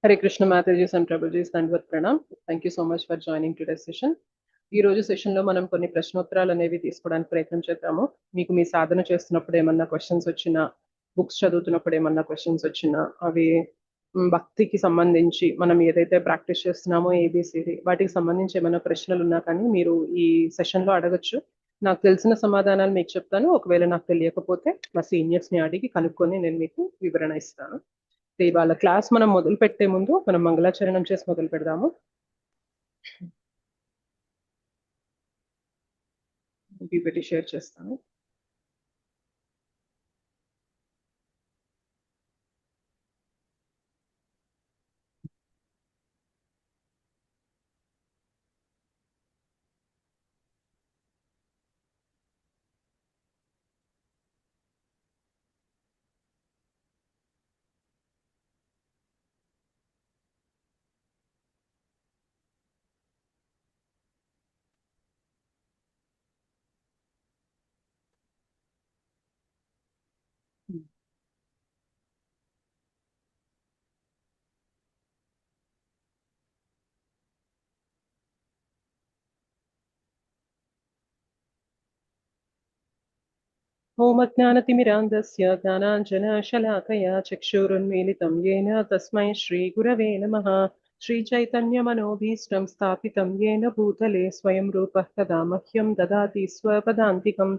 Hare Krishna Mataji's and Prabhuji's Dandvat Pranam. Thank you so much for joining today's session. ఈ రోజు session లో మనం కొన్ని ప్రశ్నోత్తరాలు అనేవి తీసుకోవడానికి ప్రయత్నం చేద్దాము. మీకు మీ సాధన చేస్తున్నప్పుడు ఏమన్నా క్వశ్చన్స్ వచ్చినా, బుక్స్ చదువుతున్నప్పుడు ఏమన్నా క్వశ్చన్స్ వచ్చినా, అవి భక్తికి సంబంధించి మనం ఏదైతే ప్రాక్టీస్ చేస్తున్నామో ఏబిసిడి వాటికి సంబంధించి ఏమైనా ప్రశ్నలు ఉన్నా కానీ మీరు ఈ సెషన్ లో అడగచ్చు. నాకు తెలిసిన సమాధానాలు మీకు చెప్తాను. ఒకవేళ నాకు తెలియకపోతే మా సీనియర్స్ ని అడిగి కనుక్కొని నేను మీకు వివరణ ఇస్తాను. ఇవాళ క్లాస్ మనం మొదలు పెట్టే ముందు మనం మంగళాచరణం చేసి మొదలు పెడదాము. పీపీటీ షేర్ చేస్తాను. ఓం అజ్ఞానతిమిరాంధస్య జ్ఞానాంజనశలాకయా చక్షురున్మీలితం येन తస్మై శ్రీగురవే నమః. శ్రీచైతన్యమనోభీష్టం స్థాపితం येन భూతలే స్వయం రూపः తదా మహ్యం దదాతి స్వపదాంతికం.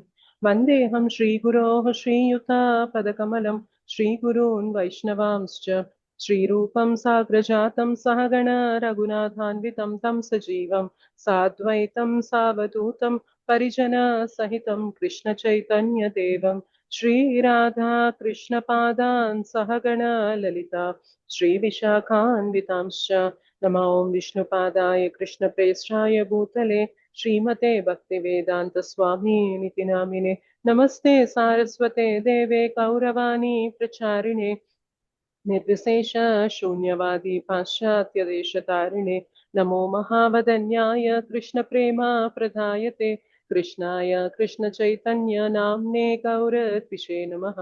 వందేహం శ్రీగురోః శ్రీయుతాపదకమలం శ్రీగురూన్ వైష్ణవాంశ్చ శ్రీరూపం సాగ్రజాతం సహగణ రఘునాథాన్వితం తం సజీవం సాద్వైతం సావధూతం పరిజన సహితం కృష్ణ చైతన్య దేవం శ్రీ రాధా కృష్ణ పాదాన్ సహగణ లలిత శ్రీ విశాఖాన్వితాంశ్చ. నమో విష్ణుపాదాయ కృష్ణ ప్రేష్ఠాయ భూతలే శ్రీమతే భక్తి వేదాంత స్వామినితి నామినే. నమస్తే సారస్వతే దేవే కౌరవాణి ప్రచారిణే నిర్విశేష శూన్యవాది పాశ్చాత్య దేశతారిణే. నమో మహావదన్యాయ కృష్ణ ప్రేమ ప్రదాయతే कृष्णाय कृष्ण चैतन्य नाम्ने गौरत्विषे नमः.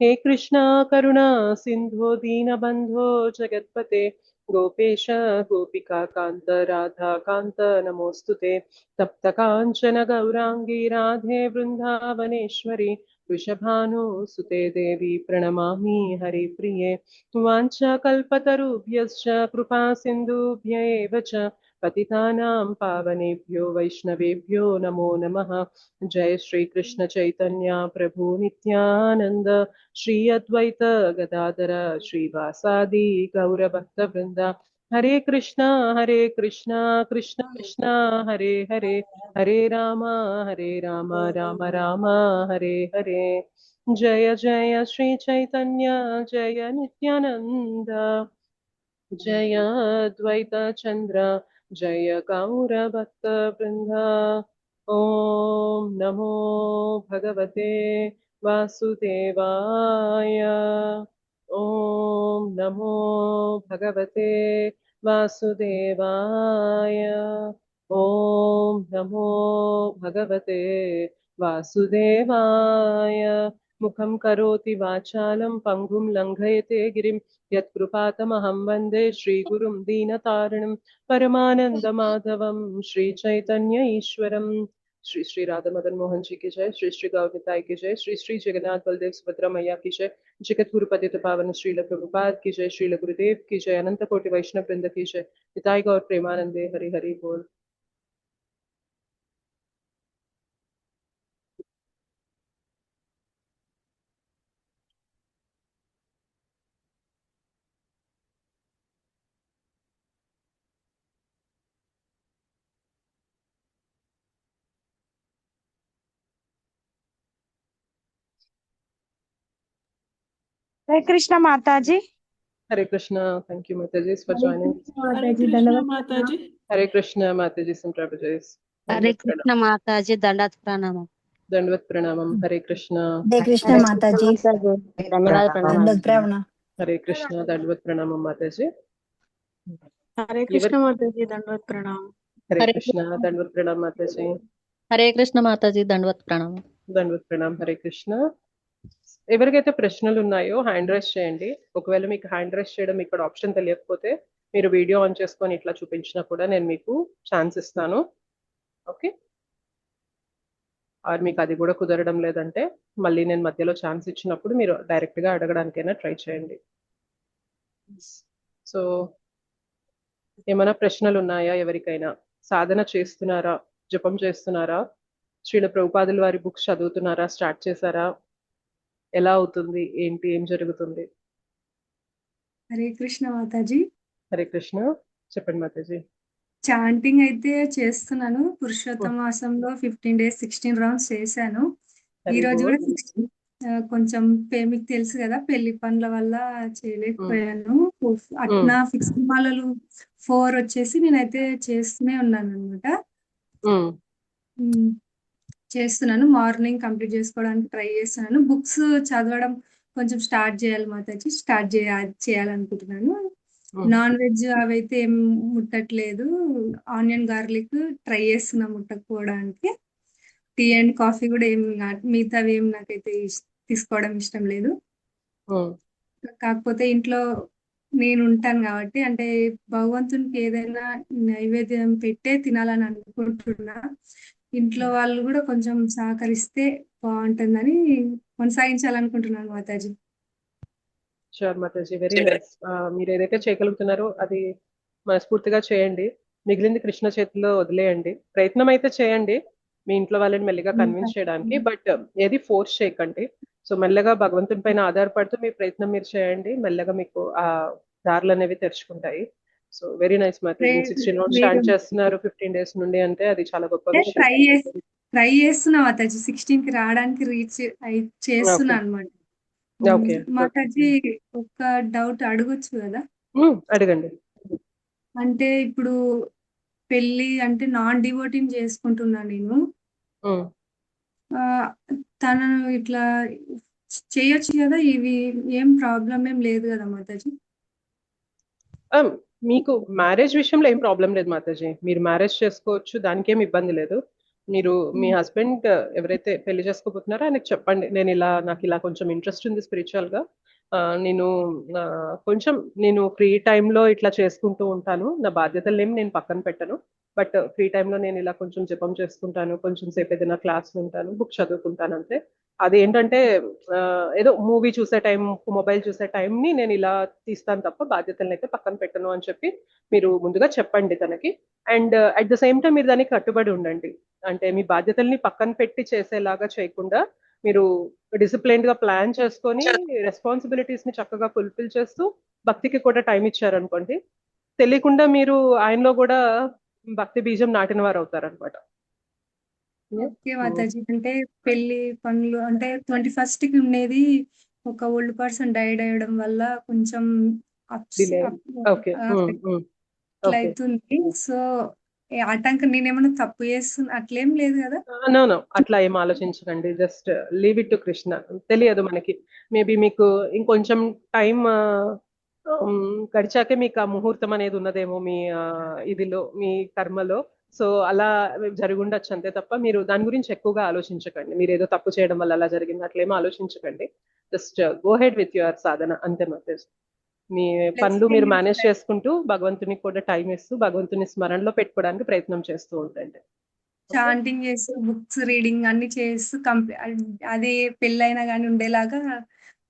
हे कृष्णा करुणा सिंधो दीनबंधो जगत्पते गोपेश गोपिका कांत राधा कांत नमोस्तुते. तप्त कांचन गौरांगी राधे वृंदावनेश्वरी वृषभानुसुते देवी प्रणमामि हरिप्रिये. वाञ्छाकल्पतरुभ्यश्च कृपा सिन्धुभ्य एव च पतितानां पावनेभ्यो वैष्णवेभ्यो नमो नमः. जय श्री कृष्ण चैतन्य प्रभु नित्यानंद श्री अद्वैत गदाधर श्रीवासादि गौरभक्त वृंद. हरे कृष्णा कृष्ण कृष्ण हरे हरे हरे राम राम राम हरे हरे. जय जय श्री चैतन्य जय नित्यानंद जय अद्वैत चंद्र जय गौरभक्त वृंद. ओम नमो भगवते वासुदेवाय. ओम नमो भगवते वासुदेवाय. ओम नमो भगवते वासुदेवाय. मुखं करोति वाचालं पंगुं लंघयते गिरिं यत्कृपातमहं वन्दे श्रीगुरुं दीनतारिणं परमानन्दमाधवं श्रीचैतन्य ईश्वरम्. श्री श्री राधा मदन मोहन जी की जय. श्री श्री गौरताई की जय. श्री श्री जगन्नाथ बलदेव सुभद्रा मैया की जय. जगत गुरु पतित पावन श्रील प्रभुपाद की जय. श्रील गुरुदेव की जय. अनंत कोटि वैष्णव वृंद की जय. पिताई गौर प्रेमानंदे हरि हरि बोल. हरे कृष्ण माताजी. हरे Krishna. Thank you Mataji for joining. हरे कृष्ण माताजी. हरे कृष्णा Mataji and Prabhuji. हरे कृष्ण माताजी दंडवत प्रणाम. दंडवत प्रणामम. हरे कृष्णा. हरे कृष्ण माताजी. धन्यवाद प्रणाम. दंडवत प्रणाम. हरे कृष्णा. दंडवत प्रणामम माताजी. हरे कृष्ण माताजी दंडवत प्रणाम. हरे कृष्णा. दंडवत प्रणाम माताजी. हरे कृष्ण माताजी दंडवत प्रणाम. दंडवत प्रणाम. हरे कृष्णा. ఎవరికైతే ప్రశ్నలు ఉన్నాయో హ్యాండ్ రైస్ చేయండి. ఒకవేళ మీకు హ్యాండ్ రైస్ చేయడం ఇక్కడ ఆప్షన్ తెలియకపోతే మీరు వీడియో ఆన్ చేసుకొని ఇట్లా చూపించినా కూడా నేను మీకు ఛాన్స్ ఇస్తాను. ఓకే, ఆర్ మీకు అది కూడా కుదరడం లేదంటే మళ్ళీ నేను మధ్యలో ఛాన్స్ ఇచ్చినప్పుడు మీరు డైరెక్ట్గా అడగడానికైనా ట్రై చేయండి. సో ఏమైనా ప్రశ్నలు ఉన్నాయా ఎవరికైనా? సాధన చేస్తున్నారా? జపం చేస్తున్నారా? శ్రీల ప్రభుపాదుల వారి బుక్స్ చదువుతున్నారా? స్టార్ట్ చేశారా? ఎలా అవుతుంది? ఏంటి? ఏం జరుగుతుంది? హరే కృష్ణ మాతాజీ. హరే కృష్ణ. చెప్పండి మాతాజీ. చాంటింగ్ అయితే చేస్తున్నాను. పురుషోత్తమ మాసంలో 15 days 16 rounds చేశాను. ఈ Very రోజు good. కూడా కొంచెం మీకు తెలుసు కదా, పెళ్లి పనుల వల్ల చేయలేకపోయాను. అట్లా ఫిక్స్డ్ మాలలు 4 వచ్చేసి నేనైతే చేస్తూనే ఉన్నాను అనమాట. చేస్తున్నాను. మార్నింగ్ కంప్లీట్ చేసుకోవడానికి ట్రై చేస్తున్నాను. బుక్స్ చదవడం కొంచెం స్టార్ట్ చేయాలి మాతాజీ. స్టార్ట్ చేయాలనుకుంటున్నాను. నాన్ వెజ్ అవైతే ఏం ముట్టట్లేదు. ఆనియన్ గార్లిక్ ట్రై చేస్తున్నా ముట్టకపోవడానికి. టీ అండ్ కాఫీ కూడా ఏం మిగతావి ఏం నాకైతే తీసుకోవడం ఇష్టం లేదు. కాకపోతే ఇంట్లో నేను ఉంటాను కాబట్టి, అంటే భగవంతునికి ఏదైనా నైవేద్యం పెట్టే తినాలని అనుకుంటున్నా. ఇంట్లో వాళ్ళు కూడా కొంచెం సహకరిస్తే బాగుంటుందని కొనసాగించాలనుకుంటున్నాను Mataji. Sure Mataji, very nice. మీరు ఏదైతే చేయగలుగుతున్నారో అది మనస్ఫూర్తిగా చేయండి. మిగిలింది కృష్ణ చేతిలో వదిలేయండి. ప్రయత్నం అయితే చేయండి మీ ఇంట్లో వాళ్ళని మెల్లిగా కన్విన్స్ చేయడానికి, బట్ ఏది ఫోర్స్ చేయకండి. సో మెల్లగా భగవంతుని పైన ఆధారపడుతూ మీ ప్రయత్నం మీరు చేయండి. మెల్లగా మీకు ఆ దారులు అనేవి తెరుచుకుంటాయి. So very nice Mataji. 16 rounds start చేస్తున్నారు 15 days నుండి అంటే అది చాలా గొప్ప విషయం. ట్రై చేస్తున్నా మాతాజీ. 16 కి రావడానికి రీచ్ చేస్తున్నా అనమాట. ఓకే మాతాజీ, ఒక డౌట్ అడగొచ్చు కదా? అడగండి. అంటే ఇప్పుడు పెళ్లి అంటే నాన్ డివోటింగ్ చేసుకుంటున్నా నేను. తనను ఇట్లా చేయొచ్చు కదా? ఇవి ఏం ప్రాబ్లం ఏం లేదు కదా మాతాజీ? మీకు మ్యారేజ్ విషయంలో ఏం ప్రాబ్లం లేదు మాతాజీ. మీరు మ్యారేజ్ చేసుకోవచ్చు, దానికి ఏం ఇబ్బంది లేదు. మీరు మీ హస్బెండ్ ఎవరైతే పెళ్లి చేసుకోబోతున్నారో ఆయనకు చెప్పండి, నాకు ఇలా కొంచెం ఇంట్రెస్ట్ ఉంది స్పిరిచువల్ గా. నేను ఫ్రీ టైంలో ఇట్లా చేసుకుంటూ ఉంటాను. నా బాధ్యతలు ఏమి నేను పక్కన పెట్టను, బట్ ఫ్రీ టైంలో నేను ఇలా కొంచెం జపం చేసుకుంటాను, కొంచెం సేపు ఏదైనా క్లాస్ వింటాను, బుక్ చదువుకుంటాను అంతే. అదేంటంటే ఏదో మూవీ చూసే టైం, మొబైల్ చూసే టైంని నేను ఇలా తీస్తాను తప్ప బాధ్యతలను అయితే పక్కన పెట్టను అని చెప్పి మీరు ముందుగా చెప్పండి తనకి. And at the same time మీరు దానికి కట్టుబడి ఉండండి. అంటే మీ బాధ్యతల్ని పక్కన పెట్టి చేసేలాగా చేయకుండా మీరు డిసిప్లైన్డ్ గా ప్లాన్ చేసుకొని రెస్పాన్సిబిలిటీస్ ని చక్కగా ఫుల్ఫిల్ చేస్తూ భక్తికి కూడా టైం ఇచ్చారనుకోండి, తెలియకుండా మీరు ఆయనలో కూడా భక్తి బీజం నాటిన వారు అవుతారనమాట. ఓకే మాతాజీ. అంటే పెళ్లి పనులు అంటే 21st కి ఉండేది, ఒక ఓల్డ్ పర్సన్ డైడ్ అయ్యడం వల్ల కొంచెం అవుతుంది. సో ఆటంకం నేనేమన్నా తప్పు చేస్తున్నా అట్లేం లేదు కదా? నో, అట్లా ఏం ఆలోచించకండి. Just leave it to Krishna. తెలియదు మనకి, మేబీ మీకు ఇంకొంచెం టైం గడిచాకే మీకు ఆ ముహూర్తం అనేది ఉన్నదేమో మీ ఇదిలో, మీ కర్మలో. సో అలా జరుగుండొచ్చు అంతే తప్ప మీరు దాని గురించి ఎక్కువగా ఆలోచించకండి. మీరు ఏదో తప్పు చేయడం వల్ల అలా జరిగింది అట్లేమో ఆలోచించకండి. Just go ahead with your sadhana అంతే మాత్రం. మీ పనులు మీరు మేనేజ్ చేసుకుంటూ భగవంతునికి కూడా టైం ఇస్తూ భగవంతుని స్మరణలో పెట్టుకోవడానికి ప్రయత్నం చేస్తూ ఉండండి. చాంటింగ్ చేస్తూ బుక్స్ రీడింగ్ అన్ని చేస్తూ అదే పెళ్ళైనా కానీ ఉండేలాగా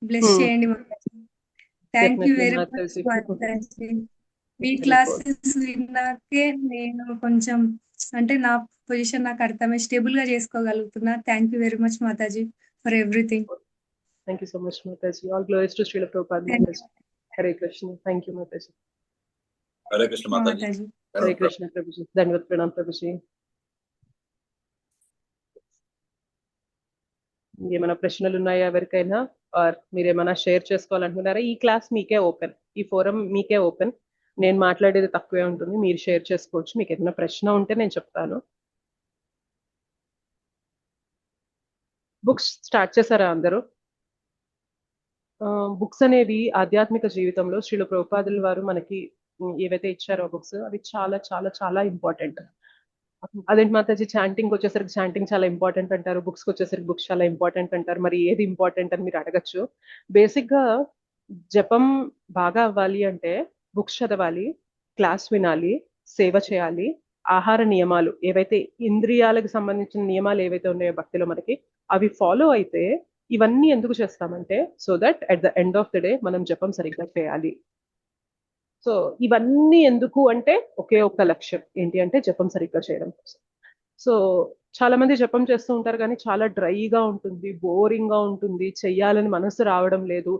బ్లెస్ చేయండి Mataji. Thank you very much Mataji. మీ క్లాసెస్ విన్నాకే నేను కొంచెం అంటే నా పొజిషన్ నాకు అర్థమై స్టేబుల్ గా చేసుకోగలుగుతున్నా. Thank you very much Mataji for everything. Thank you so much Mataji. All glories to Srila Prabhupada Mataji. Hare Krishna. Thank you Mataji. Hare Krishna Mataji. Hare Krishna Prabhuji. ధన్యవాద ప్రణామ్ ప్రభుజీ. ఏమైనా ప్రశ్నలు ఉన్నాయా ఎవరికైనా? ఆర్ మీరు ఏమైనా షేర్ చేసుకోవాలనుకున్నారా? ఈ క్లాస్ మీకే ఓపెన్, ఈ ఫోరం మీకే ఓపెన్. నేను మాట్లాడేది తక్కువే ఉంటుంది, మీరు షేర్ చేసుకోవచ్చు. మీకు ఏదైనా ప్రశ్న ఉంటే నేను చెప్తాను. బుక్స్ స్టార్ట్ చేశారా అందరూ? బుక్స్ అనేవి ఆధ్యాత్మిక జీవితంలో శ్రీల ప్రభుపాదుల వారు మనకి ఏవైతే ఇచ్చారో బుక్స్, అవి చాలా చాలా చాలా ఇంపార్టెంట్. అదేంటి మాతాజీ చాంటింగ్ వచ్చేసరికి చాంటింగ్ చాలా ఇంపార్టెంట్ అంటారు, బుక్స్కి వచ్చేసరికి బుక్స్ చాలా ఇంపార్టెంట్ అంటారు, మరి ఏది ఇంపార్టెంట్ అని మీరు అడగచ్చు. బేసిక్గా జపం బాగా అవ్వాలి అంటే బుక్స్ చదవాలి, క్లాస్ వినాలి, సేవ చేయాలి, ఆహార నియమాలు ఏవైతే ఇంద్రియాలకు సంబంధించిన నియమాలు ఏవైతే ఉన్నాయో భక్తిలో మనకి అవి ఫాలో అయితే ఇవన్నీ ఎందుకు చేస్తామంటే so that at the end of the day మనం జపం సరిగ్గా చేయాలి. సో ఇవన్నీ ఎందుకు అంటే ఒకే ఒక్క లక్ష్యం ఏంటి అంటే జపం సరిగ్గా చేయడం కోసం. సో చాలా మంది జపం చేస్తూ ఉంటారు కానీ చాలా డ్రైగా ఉంటుంది, బోరింగ్ గా ఉంటుంది, చెయ్యాలని మనసు రావడం లేదు,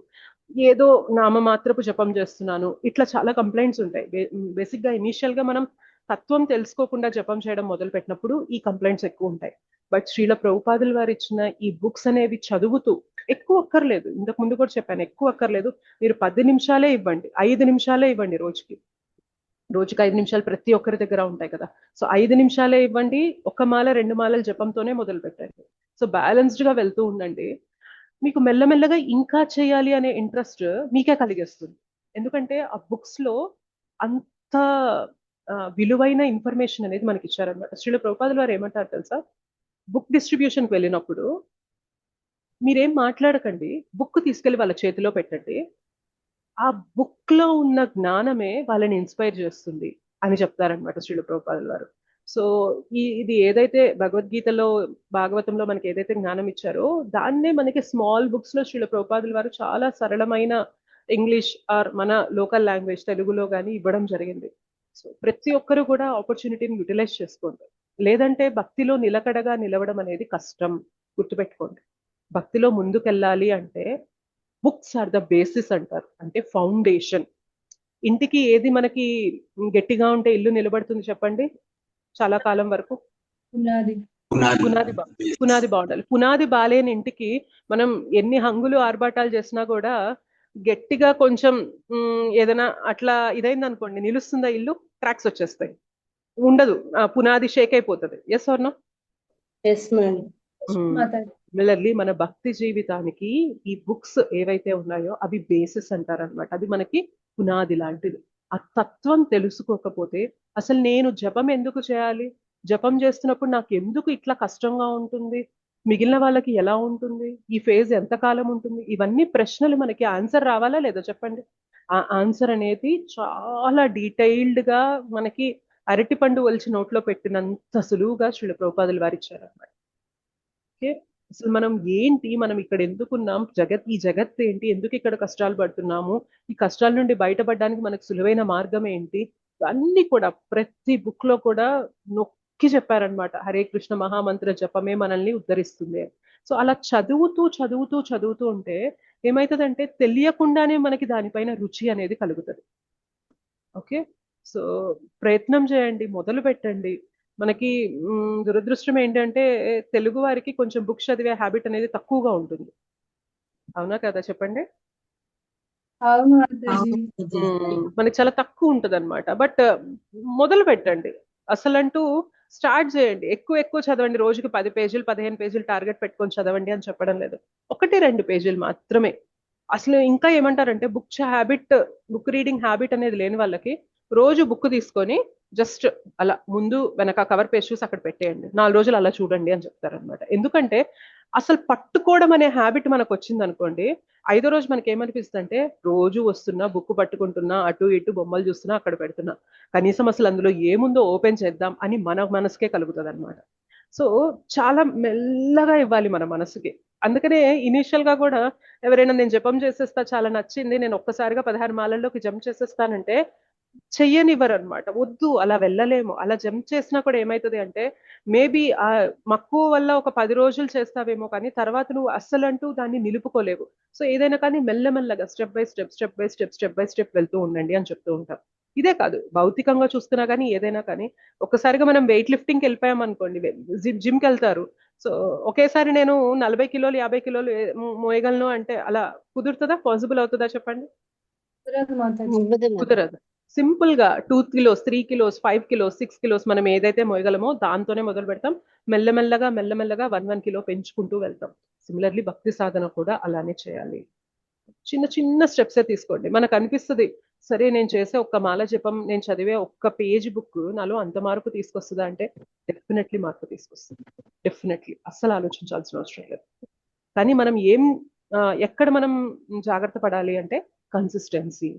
ఏదో నామమాత్రపు జపం చేస్తున్నాను, ఇట్లా చాలా కంప్లైంట్స్ ఉంటాయి. బేసిక్ గా ఇనీషియల్ గా మనం తత్వం తెలుసుకోకుండా జపం చేయడం మొదలు పెట్టినప్పుడు ఈ కంప్లైంట్స్ ఎక్కువ ఉంటాయి. బట్ శ్రీల ప్రభుపాదులు వారు ఇచ్చిన ఈ బుక్స్ అనేవి చదువుతూ ఎక్కువ అక్కర్లేదు, ఇంతకు ముందు కూడా చెప్పాను, ఎక్కువ అక్కర్లేదు, మీరు 10 నిమిషాలే ఇవ్వండి, 5 నిమిషాలే ఇవ్వండి, రోజుకి 5 నిమిషాలు ప్రతి ఒక్కరి దగ్గర ఉంటాయి కదా. సో 5 నిమిషాలే ఇవ్వండి, 1 మాల 2 మాలల జపంతోనే మొదలు పెట్టండి. సో బ్యాలెన్స్డ్ గా వెళ్తూ ఉండండి, మీకు మెల్లమెల్లగా ఇంకా చేయాలి అనే ఇంట్రెస్ట్ మీకే కలిగేస్తుంది. ఎందుకంటే ఆ బుక్స్ లో అంత విలువైన ఇన్ఫర్మేషన్ అనేది మనకి ఇచ్చారనమాట. శ్రీల ప్రభుపాదులు వారు ఏమంటారు తెలుసా, బుక్ డిస్ట్రిబ్యూషన్కి వెళ్ళినప్పుడు మీరేం మాట్లాడకండి, బుక్ తీసుకెళ్లి వాళ్ళ చేతిలో పెట్టండి, ఆ బుక్ లో ఉన్న జ్ఞానమే వాళ్ళని ఇన్స్పైర్ చేస్తుంది అని చెప్తారనమాట శ్రీల ప్రభుపాదుల వారు. సో ఇది ఏదైతే భగవద్గీతలో భాగవతంలో మనకి ఏదైతే జ్ఞానం ఇచ్చారో దాన్నే మనకి స్మాల్ బుక్స్ లో శ్రీల ప్రభుపాదుల వారు చాలా సరళమైన ఇంగ్లీష్ ఆర్ మన లోకల్ లాంగ్వేజ్ తెలుగులో కానీ ఇవ్వడం జరిగింది. సో ప్రతి ఒక్కరు కూడా ఆపర్చునిటీని యూటిలైజ్ చేసుకోండి, లేదంటే భక్తిలో నిలకడగా నిలవడం అనేది కష్టం. గుర్తుపెట్టుకోండి, భక్తిలో ముందుకెళ్ళాలి అంటే బుక్స్ ఆర్ ద బేసిస్ అంటారు, అంటే ఫౌండేషన్. ఇంటికి ఏది మనకి గట్టిగా ఉంటే ఇల్లు నిలబడుతుంది చెప్పండి చాలా కాలం వరకు? పునాది. పునాది బాగుండాలి. పునాది బాలేని ఇంటికి మనం ఎన్ని హంగులు ఆర్భాటాలు చేసినా కూడా గట్టిగా కొంచెం ఏదైనా అట్లా ఇదైంది అనుకోండి, నిలుస్తుందా ఇల్లు? ట్రాక్స్ వచ్చేస్తాయి, ఉండదు, పునాది షేక్ అయిపోతుంది. Yes or no? సిమిలర్లీ మన భక్తి జీవితానికి ఈ బుక్స్ ఏవైతే ఉన్నాయో అవి బేసిస్ అంటారనమాట. అది మనకి పునాది లాంటిది. ఆ తత్వం తెలుసుకోకపోతే అసలు నేను జపం ఎందుకు చేయాలి, జపం చేస్తున్నప్పుడు నాకు ఎందుకు ఇట్లా కష్టంగా ఉంటుంది, మిగిలిన వాళ్ళకి ఎలా ఉంటుంది, ఈ ఫేజ్ ఎంతకాలం ఉంటుంది, ఇవన్నీ ప్రశ్నలు మనకి ఆన్సర్ రావాలా లేదా చెప్పండి? ఆ ఆన్సర్ అనేది చాలా డీటెయిల్డ్ గా మనకి అరటిపండు ఒలిచి నోట్లో పెట్టినంత సులువుగా శ్రీల ప్రభుపాదులు వారు ఇచ్చారన్నమాట. ఓకే, అసలు మనం ఏంటి, మనం ఇక్కడ ఎందుకున్నాం, ఈ జగత్ ఏంటి, ఎందుకు ఇక్కడ కష్టాలు పడుతున్నాము, ఈ కష్టాల నుండి బయటపడడానికి మనకు సులువైన మార్గం ఏంటి, అన్ని కూడా ప్రతి బుక్ లో కూడా నొక్కి చెప్పారనమాట. హరే కృష్ణ మహామంత్ర జపమే మనల్ని ఉద్ధరిస్తుంది. సో అలా చదువుతూ చదువుతూ చదువుతూ ఉంటే ఏమవుతుందంటే తెలియకుండానే మనకి దానిపైన రుచి అనేది కలుగుతుంది. ఓకే, సో ప్రయత్నం చేయండి, మొదలు పెట్టండి. మనకి దురదృష్టం ఏంటంటే తెలుగు వారికి కొంచెం బుక్స్ చదివే హ్యాబిట్ అనేది తక్కువగా ఉంటుంది, అవునా కదా చెప్పండి? అవును. మనకి చాలా తక్కువ ఉంటుంది అనమాట. బట్ మొదలు పెట్టండి, అసలంటూ స్టార్ట్ చేయండి, ఎక్కువ చదవండి, రోజుకి 10 పేజీలు 15 పేజీలు టార్గెట్ పెట్టుకొని చదవండి అని చెప్పడం లేదు, 1-2 పేజీలు మాత్రమే. అసలు ఇంకా ఏమంటారంటే బుక్ రీడింగ్ హ్యాబిట్ అనేది లేని వాళ్ళకి రోజు బుక్ తీసుకొని జస్ట్ అలా ముందు వెనక కవర్ పేజ్ చూసి అక్కడ పెట్టేయండి, 4 రోజులు అలా చూడండి అని చెప్తారనమాట. ఎందుకంటే అసలు పట్టుకోవడం అనే హ్యాబిట్ మనకు వచ్చింది అనుకోండి, 5వ రోజు మనకి ఏమనిపిస్తుంది అంటే రోజు వస్తున్నా బుక్ పట్టుకుంటున్నా, అటు ఇటు బొమ్మలు చూస్తున్నా, అక్కడ పెడుతున్నా, కనీసం అసలు అందులో ఏముందో ఓపెన్ చేద్దాం అని మన మనసుకే కలుగుతుంది అనమాట. సో చాలా మెల్లగా ఇవ్వాలి మన మనసుకి. అందుకనే ఇనీషియల్ గా కూడా ఎవరైనా నేను జపం చేసేస్తా, చాలా నచ్చింది, నేను ఒక్కసారిగా 16 మాలల్లోకి జంప్ చేసేస్తానంటే చెయ్యనివ్వరు అనమాట. వద్దు, అలా వెళ్ళలేము. అలా జంప్ చేసినా కూడా ఏమవుతుంది అంటే మేబీ ఆ మక్కువ వల్ల ఒక 10 రోజులు చేస్తావేమో, కానీ తర్వాత నువ్వు అస్సలంటూ దాన్ని నిలుపుకోలేవు. సో ఏదైనా కానీ మెల్లమెల్లగా స్టెప్ బై స్టెప్ వెళ్తూ ఉండండి అని చెప్తూ ఉంటాం. ఇదే కాదు, భౌతికంగా చూస్తున్నా కానీ ఏదైనా కానీ ఒక్కసారిగా మనం వెయిట్ లిఫ్టింగ్కి వెళ్ళిపోయాం అనుకోండి, జిమ్కి వెళ్తారు, సో ఒకేసారి నేను 40 కిలోలు 50 కిలోలు మోయగలను అంటే అలా కుదురుతుందా, పాసిబుల్ అవుతుందా చెప్పండి? కుదరదు. సింపుల్ గా 2 కిలోస్ 3 కిలోస్ 5 కిలోస్ 6 కిలోస్ మనం ఏదైతే మోయగలమో దాంతోనే మొదలు పెడతాం, మెల్లమెల్లగా 1 కిలో పెంచుకుంటూ వెళ్తాం. సిమిలర్లీ భక్తి సాధన కూడా అలానే చేయాలి, చిన్న స్టెప్సే తీసుకోండి. మనకు అనిపిస్తుంది సరే నేను చేసే ఒక్క మాల జపం, నేను చదివే ఒక్క పేజ్ బుక్ నాలో అంత మార్పు తీసుకొస్తుందా అంటే డెఫినెట్లీ మార్పు తీసుకొస్తుంది. డెఫినెట్లీ అస్సలు ఆలోచించాల్సిన అవసరం లేదు. కానీ మనం ఎక్కడ మనం జాగ్రత్త పడాలి అంటే కన్సిస్టెన్సీ,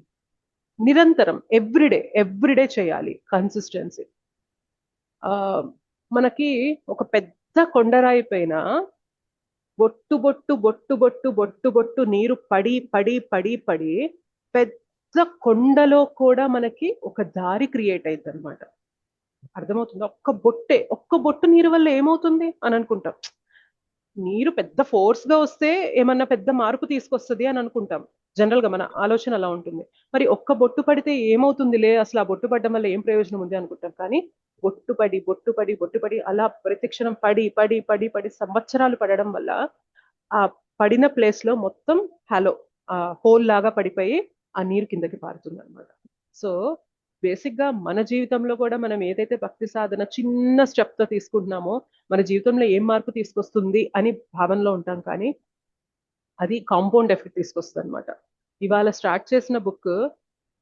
నిరంతరం ఎవ్రీడే చేయాలి కన్సిస్టెన్సీ. మనకి ఒక పెద్ద కొండరాయి పైన బొట్టు బొట్టు బొట్టు బొట్టు బొట్టు బొట్టు నీరు పడి పడి పడి పడి పెద్ద కొండలో కూడా మనకి ఒక దారి క్రియేట్ అయింది అనమాట. అర్థమవుతుందా? ఒక్క బొట్టు నీరు వల్ల ఏమవుతుంది అని అనుకుంటాం. నీరు పెద్ద ఫోర్స్ గా వస్తే ఏమన్నా పెద్ద మార్పు తీసుకొస్తుంది అని అనుకుంటాం. జనరల్ గా మన ఆలోచన అలా ఉంటుంది. మరి ఒక్క బొట్టు పడితే ఏమవుతుందిలే, అసలు ఆ బొట్టు పడడం వల్ల ఏం ప్రయోజనం ఉంది అనుకుంటాం. కానీ బొట్టు పడి అలా ప్రతిక్షణం పడి పడి పడి పడి సంవత్సరాలు పడడం వల్ల ఆ పడిన ప్లేస్ లో మొత్తం హోల్ లాగా పడిపోయి ఆ నీరు కిందకి పారుతుంది అనమాట. సో బేసిక్ గా మన జీవితంలో కూడా మనం ఏదైతే భక్తి సాధన చిన్న స్టెప్ తో తీసుకుంటున్నామో మన జీవితంలో ఏం మార్పు తీసుకొస్తుంది అని భావనలో ఉంటాం. కానీ అది కాంపౌండ్ ఎఫెక్ట్ తీసుకొస్తుంది అనమాట. ఇవాళ స్టార్ట్ చేసిన బుక్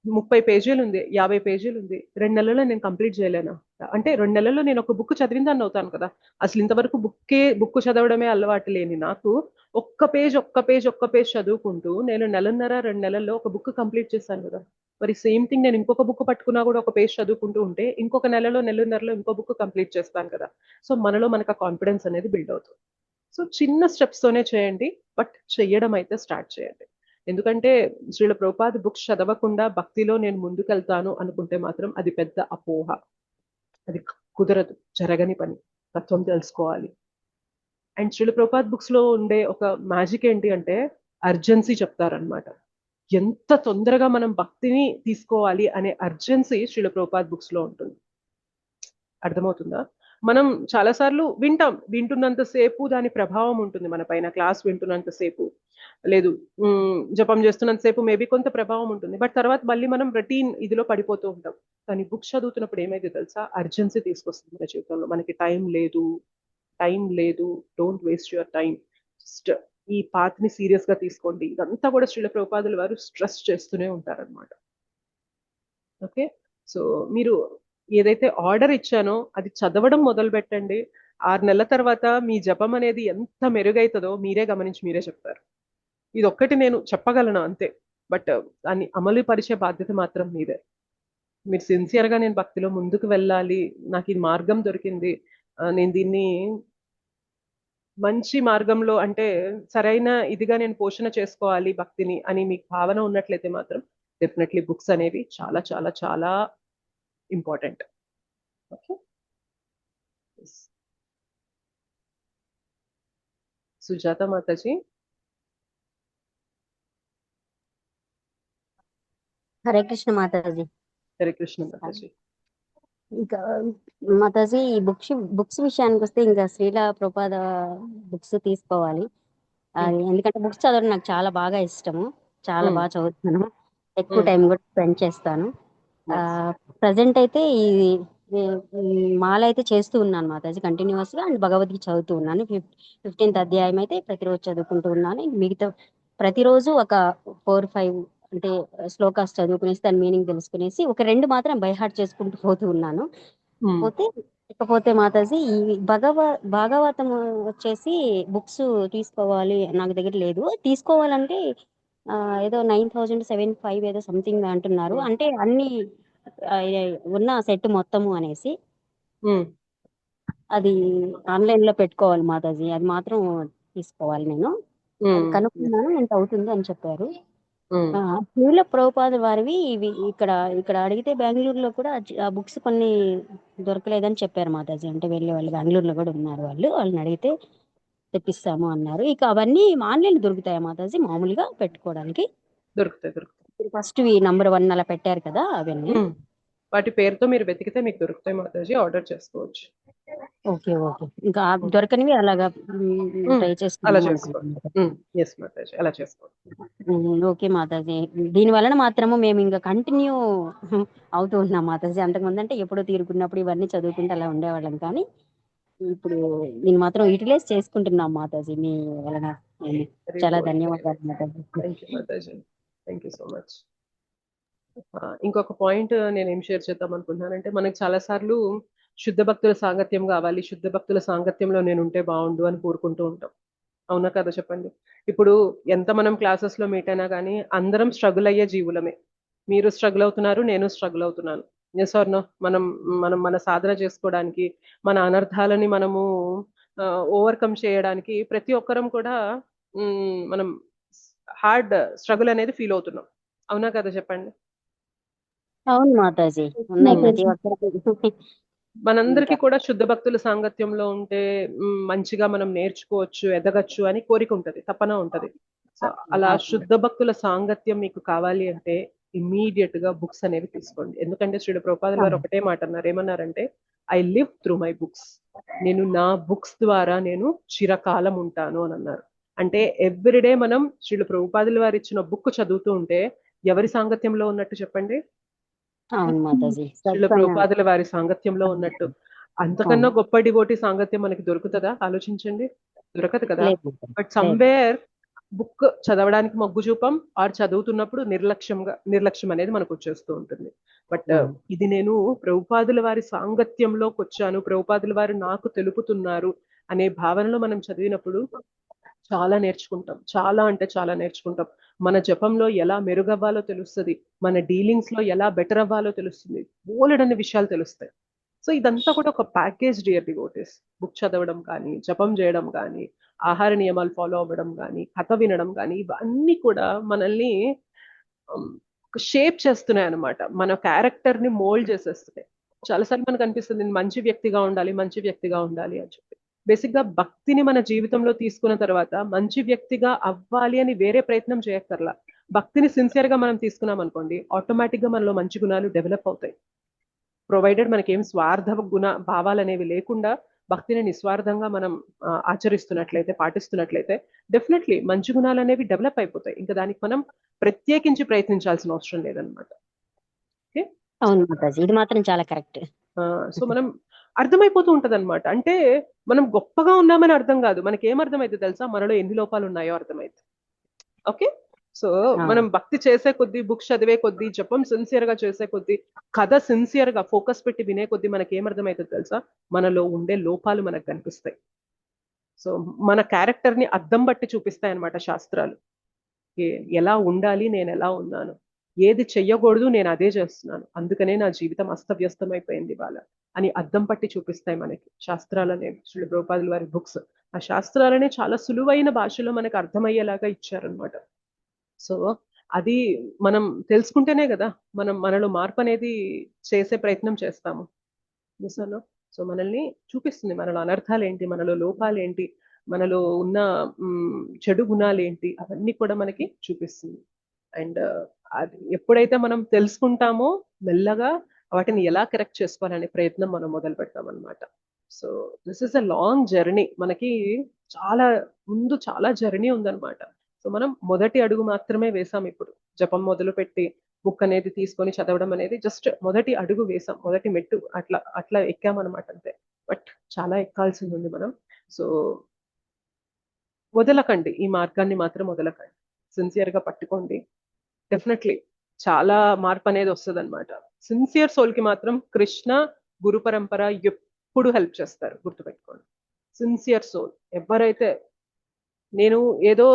30 పేజీలు ఉంది, 50 పేజీలు ఉంది, 2 నెలల్లో నేను కంప్లీట్ చేయలేనా? అంటే 2 నెలల్లో నేను ఒక బుక్ చదివిన దాన్ని అవుతాను కదా. అసలు ఇంతవరకు బుక్ చదవడమే అలవాటు లేని నాకు ఒక్క పేజ్ చదువుకుంటూ నేను 1.5-2 నెలల్లో ఒక బుక్ కంప్లీట్ చేశాను కదా. మరి సేమ్ థింగ్ నేను ఇంకొక బుక్ పట్టుకున్నా కూడా ఒక పేజ్ చదువుకుంటూ ఉంటే ఇంకొక నెలన్నరలో ఇంకో బుక్ కంప్లీట్ చేస్తాను కదా. సో మనకు ఆ కాన్ఫిడెన్స్ అనేది బిల్డ్ అవుతుంది. సో చిన్న స్టెప్స్ తోనే చేయండి, బట్ చెయ్యడం అయితే స్టార్ట్ చేయండి. ఎందుకంటే శ్రీల ప్రభుపాద బుక్స్ చదవకుండా భక్తిలో నేను ముందుకెళ్తాను అనుకుంటే మాత్రం అది పెద్ద అపోహ. అది కుదరదు, జరగని పని. తత్వం తెలుసుకోవాలి. అండ్ శ్రీల ప్రభుపాద బుక్స్ లో ఉండే ఒక మ్యాజిక్ ఏంటి అంటే అర్జెన్సీ చెప్తారనమాట. ఎంత తొందరగా మనం భక్తిని తీసుకోవాలి అనే అర్జెన్సీ శ్రీల ప్రభుపాద బుక్స్ లో ఉంటుంది. అర్థమవుతుందా? మనం చాలాసార్లు వింటున్నంతసేపు దాని ప్రభావం ఉంటుంది మన పైన. క్లాస్ వింటున్నంతసేపు లేదు, జపం చేస్తున్నంతసేపు మేబీ కొంత ప్రభావం ఉంటుంది. బట్ తర్వాత మళ్ళీ మనం రొటీన్ ఇదిలో పడిపోతూ ఉంటాం. కానీ బుక్స్ చదువుతున్నప్పుడు ఏమైతే తెలుసా, అర్జెన్సీ తీసుకొస్తుంది మన జీవితంలో. మనకి టైం లేదు, don't waste your time. Just ఈ పాత్ని సీరియస్ గా తీసుకోండి. ఇదంతా కూడా శ్రీల ప్రభుపాదుల వారు స్ట్రెస్ చేస్తూనే ఉంటారనమాట. ఓకే, సో మీరు ఏదైతే ఆర్డర్ ఇచ్చానో అది చదవడం మొదలు పెట్టండి. 6 నెలల తర్వాత మీ జపం అనేది ఎంత మెరుగైతుందో మీరే గమనించి మీరే చెప్తారు. ఇది ఒక్కటి నేను చెప్పగలను అంతే. బట్ దాన్ని అమలు పరిచే బాధ్యత మాత్రం మీదే. మీరు సిన్సియర్ గా నేను భక్తిలో ముందుకు వెళ్ళాలి, నాకు ఈ మార్గం దొరికింది, నేను దీన్ని మంచి మార్గంలో అంటే సరైన ఇదిగా నేను పోషణ చేసుకోవాలి భక్తిని అని మీకు భావన ఉన్నట్లయితే మాత్రం డెఫినెట్లీ బుక్స్ అనేవి చాలా చాలా చాలా ఇంపార్టెంట్. ఓకే, సుజాత మాతాజీ. హరే కృష్ణ మాతాజీ. హరే కృష్ణ మాతాజీ. ఇంకా మాతాజీ ఈ బుక్స్ విషయానికి వస్తే ఇంకా శ్రీల ప్రభుపాద బుక్స్ తీసుకోవాలి. అది ఎందుకంటే బుక్స్ చదవడం నాకు చాలా బాగా ఇష్టము, చాలా బాగా చదువుతాను, ఎక్కువ టైం కూడా స్పెండ్ చేస్తాను. ప్రజెంట్ అయితే ఈ మాల అయితే చేస్తూ ఉన్నాను మాతాజీ కంటిన్యూస్ గా. అండ్ భగవద్గీత చదువుతూ ఉన్నాను. 15th అధ్యాయం అయితే ప్రతిరోజు చదువుకుంటూ ఉన్నాను. మిగతా ప్రతిరోజు ఒక 4-5 అంటే శ్లోకాస్ చదువుకునేసి దాని మీనింగ్ తెలుసుకునేసి ఒక 2 మాత్రం బై హార్ట్ చేసుకుంటూ పోతూ ఉన్నాను. ఇకపోతే మాతాజీ ఈ భాగవతం వచ్చేసి బుక్స్ తీసుకోవాలి, నాకు దగ్గర లేదు. తీసుకోవాలంటే ఏదో 9,705 ఏదో సంథింగ్ అంటున్నారు. అంటే అన్ని ఉన్న సెట్ మొత్తము అనేసి అది ఆన్లైన్ లో పెట్టుకోవాలి మాతాజీ. అది మాత్రం తీసుకోవాలి. నేను కనుక్కున్నాను, ఎంత అవుతుంది అని చెప్పారు. శ్రీల ప్రభుపాద వారివి ఇవి ఇక్కడ అడిగితే బెంగళూరులో కూడా ఆ బుక్స్ కొన్ని దొరకలేదని చెప్పారు మాతాజీ. అంటే వెళ్ళే వాళ్ళు బెంగళూరులో కూడా ఉన్నారు, వాళ్ళని అడిగితే తెప్పిస్తాము అన్నారు. ఇక అవన్నీ ఆన్లైన్ దొరుకుతాయా మాతాజీ మామూలుగా పెట్టుకోవడానికి? దొరుకుతాయి. ఫస్ట్ నంబర్ 1 అలా పెట్టారు కదా, అవన్నీ వాటి పేరుతో మీరు వెతికితే మీకు దొరుకుతాయి మాతాజీ, ఆర్డర్ చేసుకోవచ్చు. ఓకే, ఇంకా దొరకనివి అలాగా ట్రై చేసుకోండి. ఓకే మాతాజీ. దీని వలన మాత్రము మేము ఇంకా కంటిన్యూ అవుతూ ఉన్నాం మాతాజీ. అంతకుముందు అంటే ఎప్పుడో తీరుకున్నప్పుడు ఇవన్నీ చదువుకుంటూ అలా ఉండేవాళ్ళం, కానీ ఇప్పుడు నేను మాత్రం యూటిలైజ్ చేసుకుంటున్నాం మాతాజీ మీ వలన. చాలా ధన్యవాదాలు Mataji. Thank you Mataji, thank you so much. ఇంకొక పాయింట్ నేనేం షేర్ చేద్దాం అనుకుంటున్నానంటే, మనకు చాలా సార్లు శుద్ధ భక్తుల సాంగత్యం కావాలి, శుద్ధ భక్తుల సాంగత్యంలో నేను ఉంటే బాగుండు అని కోరుకుంటూ ఉంటాం. అవునా కదా చెప్పండి? ఇప్పుడు ఎంత మనం క్లాసెస్‌లో మీట్ అయినా గానీ, అందరం స్ట్రగుల్ అయ్యే జీవులమే. మీరు స్ట్రగుల్ అవుతున్నారు, నేను స్ట్రగుల్ అవుతున్నాను. Yes or no? మనం మనం మన సాధన చేసుకోవడానికి, మన అనర్థాలని మనము ఓవర్‌కమ్ చేయడానికి ప్రతి ఒక్కరం కూడా మనం హార్డ్ స్ట్రగుల్ అనేది ఫీల్ అవుతున్నాం. అవునా కదా చెప్పండి? అవును మాతాజీ, ఉన్నాయి ప్రతి మాతాజీ. ఒక్కరికి. మనందరికీ ఇంకా కూడా శుద్ధ భక్తుల సాంగత్యంలో ఉంటే మంచిగా మనం నేర్చుకోవచ్చు, ఎదగచ్చు అని కోరిక ఉంటది, తపన ఉంటది. సో అలా శుద్ధ భక్తుల సాంగత్యం మీకు కావాలి అంటే ఇమ్మీడియట్ గా బుక్స్ అనేవి తీసుకోండి. ఎందుకంటే శ్రీల ప్రభుపాదుల వారు ఒకటే మాట అన్నారు. ఏమన్నారంటే, I live through my books. నేను నా బుక్స్ ద్వారా నేను చిరకాలం ఉంటాను అని అన్నారు. అంటే ఎవ్రీడే మనం శ్రీల ప్రభుపాదుల వారు ఇచ్చిన బుక్ చదువుతూ ఉంటే ఎవరి సాంగత్యంలో ఉన్నట్టు చెప్పండి? అవును మాతాజీ, శ్రీల సత్సంగ. ప్రభుపాదుల వారి సాంగత్యంలో ఉన్నట్టు. అంతకన్నా అవును. గొప్ప డివోటి సాంగత్యం మనకి దొరుకుతుందా? ఆలోచించండి. దొరకదు కదా. లేదు మాతాజీ, బట్ లేదు. సమ్వేర్ బుక్ చదవడానికి మొగ్గు చూపం ఆర్ చదువుతున్నప్పుడు నిర్లక్ష్యం అనేది మనకు వచ్చేస్తూ ఉంటుంది. బట్ అవును. ఇది నేను ప్రభుపాదుల వారి సాంగత్యంలోకి వచ్చాను, ప్రభుపాదుల వారు నాకు తెలుపుతున్నారు అనే భావనలో మనం చదివినప్పుడు చాలా నేర్చుకుంటాం. చాలా అంటే చాలా నేర్చుకుంటాం. మన జపంలో ఎలా మెరుగవ్వాలో తెలుస్తది. మన డీలింగ్స్ లో ఎలా బెటర్ అవ్వాలో తెలుస్తుంది. బోలెడన్ని విషయాలు తెలుస్తాయి. సో ఇదంతా కూడా ఒక ప్యాకేజ్ డియర్ డివోటీస్. బుక్ చదవడం కానీ, జపం చేయడం కానీ, ఆహార నియమాలు ఫాలో అవ్వడం కానీ, కథ వినడం కానీ, ఇవన్నీ కూడా మనల్ని షేప్ చేస్తున్నాయి అన్నమాట. మన క్యారెక్టర్ ని మోల్డ్ చేసేస్తున్నాయి. చాలాసార్లు మనకు అనిపిస్తుంది నేను మంచి వ్యక్తిగా ఉండాలి, మంచి వ్యక్తిగా ఉండాలి అని చెప్పి. బేసిక్ గా భక్తిని మన జీవితంలో తీసుకున్న తర్వాత మంచి వ్యక్తిగా అవ్వాలి అని వేరే ప్రయత్నం చేయక్కర్లా. భక్తిని సిన్సియర్ గా మనం తీసుకున్నాం అనుకోండి, ఆటోమేటిక్ గా మనలో మంచి గుణాలు డెవలప్ అవుతాయి. ప్రొవైడెడ్ మనకేం స్వార్థ భావాలు అనేవి లేకుండా భక్తిని నిస్వార్థంగా మనం ఆచరిస్తున్నట్లయితే, పాటిస్తున్నట్లయితే డెఫినెట్లీ మంచి గుణాలు అనేవి డెవలప్ అయిపోతాయి. ఇంకా దానికి మనం ప్రత్యేకించి ప్రయత్నించాల్సిన అవసరం లేదనమాట. ఓకే. అవును మాతాజీ, ఇది మాత్రం చాలా కరెక్ట్. సో మనం అర్థమైపోతూ ఉంటది అనమాట. అంటే మనం గొప్పగా ఉన్నామని అర్థం కాదు, మనకి ఏం అర్థమైతే తెలుసా, మనలో ఎన్ని లోపాలు ఉన్నాయో అర్థమైతే. ఓకే. సో మనం భక్తి చేసే కొద్దీ, బుక్స్ చదివే కొద్దీ, జపం సిన్సియర్ గా చేసే కొద్దీ, కథ సిన్సియర్ గా ఫోకస్ పెట్టి వినే కొద్దీ మనకి ఏమర్థమైతుంది తెలుసా, మనలో ఉండే లోపాలు మనకు కనిపిస్తాయి. సో మన క్యారెక్టర్ ని అద్దం బట్టి చూపిస్తాయి అన్నమాట శాస్త్రాలు. ఎలా ఉండాలి, నేను ఎలా ఉన్నాను, ఏది చెయ్యకూడదు నేను అదే చేస్తున్నాను, అందుకనే నా జీవితం అస్తవ్యస్తం అయిపోయింది ఇవాళ అని అద్దం పట్టి చూపిస్తాయి మనకి శాస్త్రాలనే. శ్రీ ప్రభుపాదుల వారి బుక్స్ ఆ శాస్త్రాలనే చాలా సులువైన భాషలో మనకు అర్థమయ్యేలాగా ఇచ్చారనమాట. సో అది మనం తెలుసుకుంటేనే కదా మనం మనలో మార్పు అనేది చేసే ప్రయత్నం చేస్తాము. చూసాను. సో మనల్ని చూపిస్తుంది మనలో అనర్థాలు ఏంటి, మనలో లోపాలు ఏంటి, మనలో ఉన్న చెడు గుణాలు ఏంటి, అవన్నీ కూడా మనకి చూపిస్తుంది. అండ్ అది ఎప్పుడైతే మనం తెలుసుకుంటామో మెల్లగా వాటిని ఎలా కరెక్ట్ చేసుకోవాలనే ప్రయత్నం మనం మొదలు పెడతాం అనమాట. So this is a long journey. మనకి చాలా ముందు చాలా జర్నీ ఉందన్నమాట. సో మనం మొదటి అడుగు మాత్రమే వేసాం ఇప్పుడు. జపం మొదలు పెట్టి బుక్ అనేది తీసుకొని చదవడం అనేది జస్ట్ మొదటి అడుగు వేసాం, మొదటి మెట్టు అట్లా అట్లా ఎక్కామన్నమాట అంతే. బట్ చాలా ఎక్కాల్సింది ఉంది మనం. సో వదలకండి, ఈ మార్గాన్ని మాత్రం వదలకండి, సిన్సియర్ గా పట్టుకోండి. డెఫినెట్లీ చాలా మార్పు అనేది వస్తుంది అనమాట. సిన్సియర్ సోల్ కి మాత్రం కృష్ణ గురు పరంపర ఎప్పుడు హెల్ప్ చేస్తారు, గుర్తుపెట్టుకోండి. సిన్సియర్ సోల్ ఎవరైతే నేను ఏదో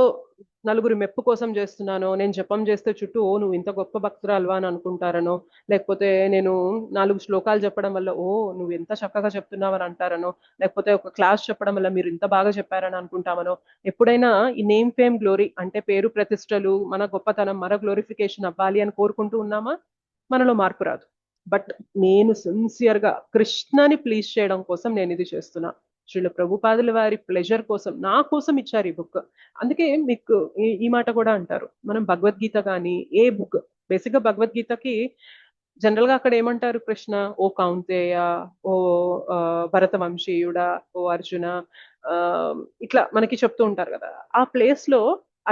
నలుగురు మెప్పు కోసం చేస్తున్నానో, నేను జపం చేస్తే చుట్టూ ఓ నువ్వు ఇంత గొప్ప భక్తురాలువా అని అనుకుంటారనో, లేకపోతే నేను 4 శ్లోకాలు చెప్పడం వల్ల ఓ నువ్వు ఎంత చక్కగా చెప్తున్నావని అంటారనో, లేకపోతే ఒక క్లాస్ చెప్పడం వల్ల మీరు ఇంత బాగా చెప్పారని అనుకుంటామనో, ఎప్పుడైనా ఈ నేమ్ ఫేమ్ గ్లోరీ అంటే పేరు ప్రతిష్టలు, మన గొప్పతనం, మన గ్లోరిఫికేషన్ అవ్వాలి అని కోరుకుంటూ ఉన్నామా, మనలో మార్పు రాదు. బట్ నేను సిన్సియర్ గా కృష్ణని ప్లీజ్ చేయడం కోసం నేను ఇది చేస్తున్నా, శ్రీల ప్రభుపాదుల వారి ప్లెజర్ కోసం, నా కోసం ఇచ్చారు ఈ బుక్. అందుకే మీకు ఈ మాట కూడా అంటారు, మనం భగవద్గీత కానీ ఏ బుక్, బేసిక్ గా భగవద్గీతకి జనరల్ గా అక్కడ ఏమంటారు కృష్ణ, ఓ కౌంతేయ, ఓ భరత వంశీయుడా, ఓ అర్జున, ఇట్లా మనకి చెప్తూ ఉంటారు కదా. ఆ ప్లేస్ లో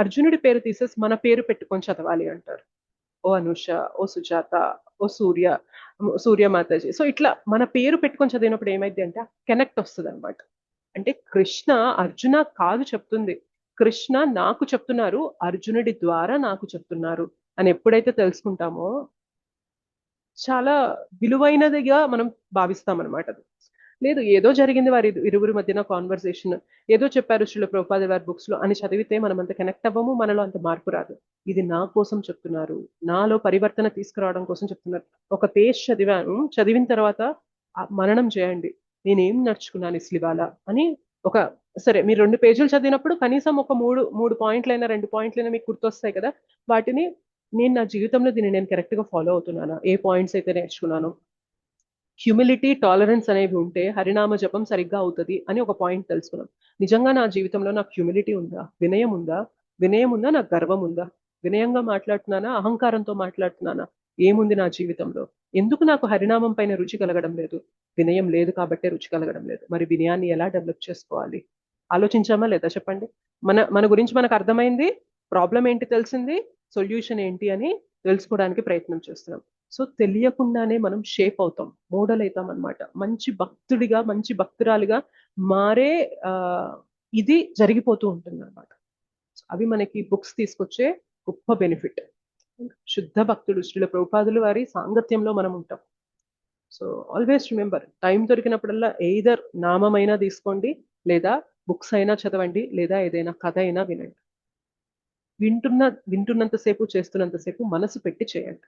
అర్జునుడి పేరు తీసేసి మన పేరు పెట్టుకొని చదవాలి అంటారు. ఓ అనుష, ఓ సుజాత, ఓ సూర్య మాతాజీ. సో ఇట్లా మన పేరు పెట్టుకొని చదివినప్పుడు ఏమైంది అంటే కనెక్ట్ వస్తుంది అనమాట. అంటే కృష్ణ అర్జున కాదు చెప్తుంది, కృష్ణ నాకు చెప్తున్నారు, అర్జునుడి ద్వారా నాకు చెప్తున్నారు అని ఎప్పుడైతే తెలుసుకుంటామో చాలా విలువైనదిగా మనం భావిస్తాం అనమాట. లేదు ఏదో జరిగింది వారి ఇరువురి మధ్యన కాన్వర్సేషన్, ఏదో చెప్పారు శ్రీల ప్రభుపాద వారి బుక్స్ లో అని చదివితే మనం అంత కనెక్ట్ అవ్వము, మనలో అంత మార్పు రాదు. ఇది నా కోసం చెప్తున్నారు, నాలో పరివర్తన తీసుకురావడం కోసం చెప్తున్నారు. ఒక పేజ్ చదివాను, చదివిన తర్వాత మననం చేయండి, నేనేం నడుచుకున్నాను ఇసలు ఇవాళ అని. ఒక సరే మీరు 2 పేజీలు చదివినప్పుడు కనీసం ఒక మూడు పాయింట్లైనా 2 పాయింట్లైనా మీకు గుర్తొస్తాయి కదా. వాటిని నేను నా జీవితంలో దీన్ని నేను కరెక్ట్ గా ఫాలో అవుతున్నానా, ఏ పాయింట్స్ అయితే నేర్చుకున్నాను. హ్యూమిలిటీ, టాలరెన్స్ అనేవి ఉంటే హరినామ జపం సరిగ్గా అవుతుంది అని ఒక పాయింట్ తెలుసుకున్నాం. నిజంగా నా జీవితంలో నాకు హ్యూమిలిటీ ఉందా, వినయం ఉందా, నాకు గర్వం ఉందా, వినయంగా మాట్లాడుతున్నానా, అహంకారంతో మాట్లాడుతున్నానా, ఏముంది నా జీవితంలో, ఎందుకు నాకు హరినామం పైన రుచి కలగడం లేదు, వినయం లేదు కాబట్టే రుచి కలగడం లేదు. మరి వినయాన్ని ఎలా డెవలప్ చేసుకోవాలి, ఆలోచించామా లేదా చెప్పండి. మన మన గురించి మనకు అర్థమైంది, ప్రాబ్లం ఏంటి తెలిసింది, సొల్యూషన్ ఏంటి అని తెలుసుకోవడానికి ప్రయత్నం చేస్తున్నాం. సో తెలియకుండానే మనం షేప్ అవుతాం, మోడల్ అవుతాం అనమాట. మంచి భక్తుడిగా, మంచి భక్తురాలిగా మారే ఇది జరిగిపోతూ ఉంటుంది అనమాట. అవి మనకి బుక్స్ తీసుకొచ్చే గొప్ప బెనిఫిట్. శుద్ధ భక్తుడు శ్రీల ప్రభుపాదులు వారి సాంగత్యంలో మనం ఉంటాం. సో ఆల్వేస్ రిమెంబర్, టైం దొరికినప్పుడల్లా ఎయిదర్ నామమైనా తీసుకోండి, లేదా బుక్స్ అయినా చదవండి, లేదా ఏదైనా కథ అయినా వినండి. వింటున్నంతసేపు, చేస్తున్నంతసేపు మనసు పెట్టి చేయండి.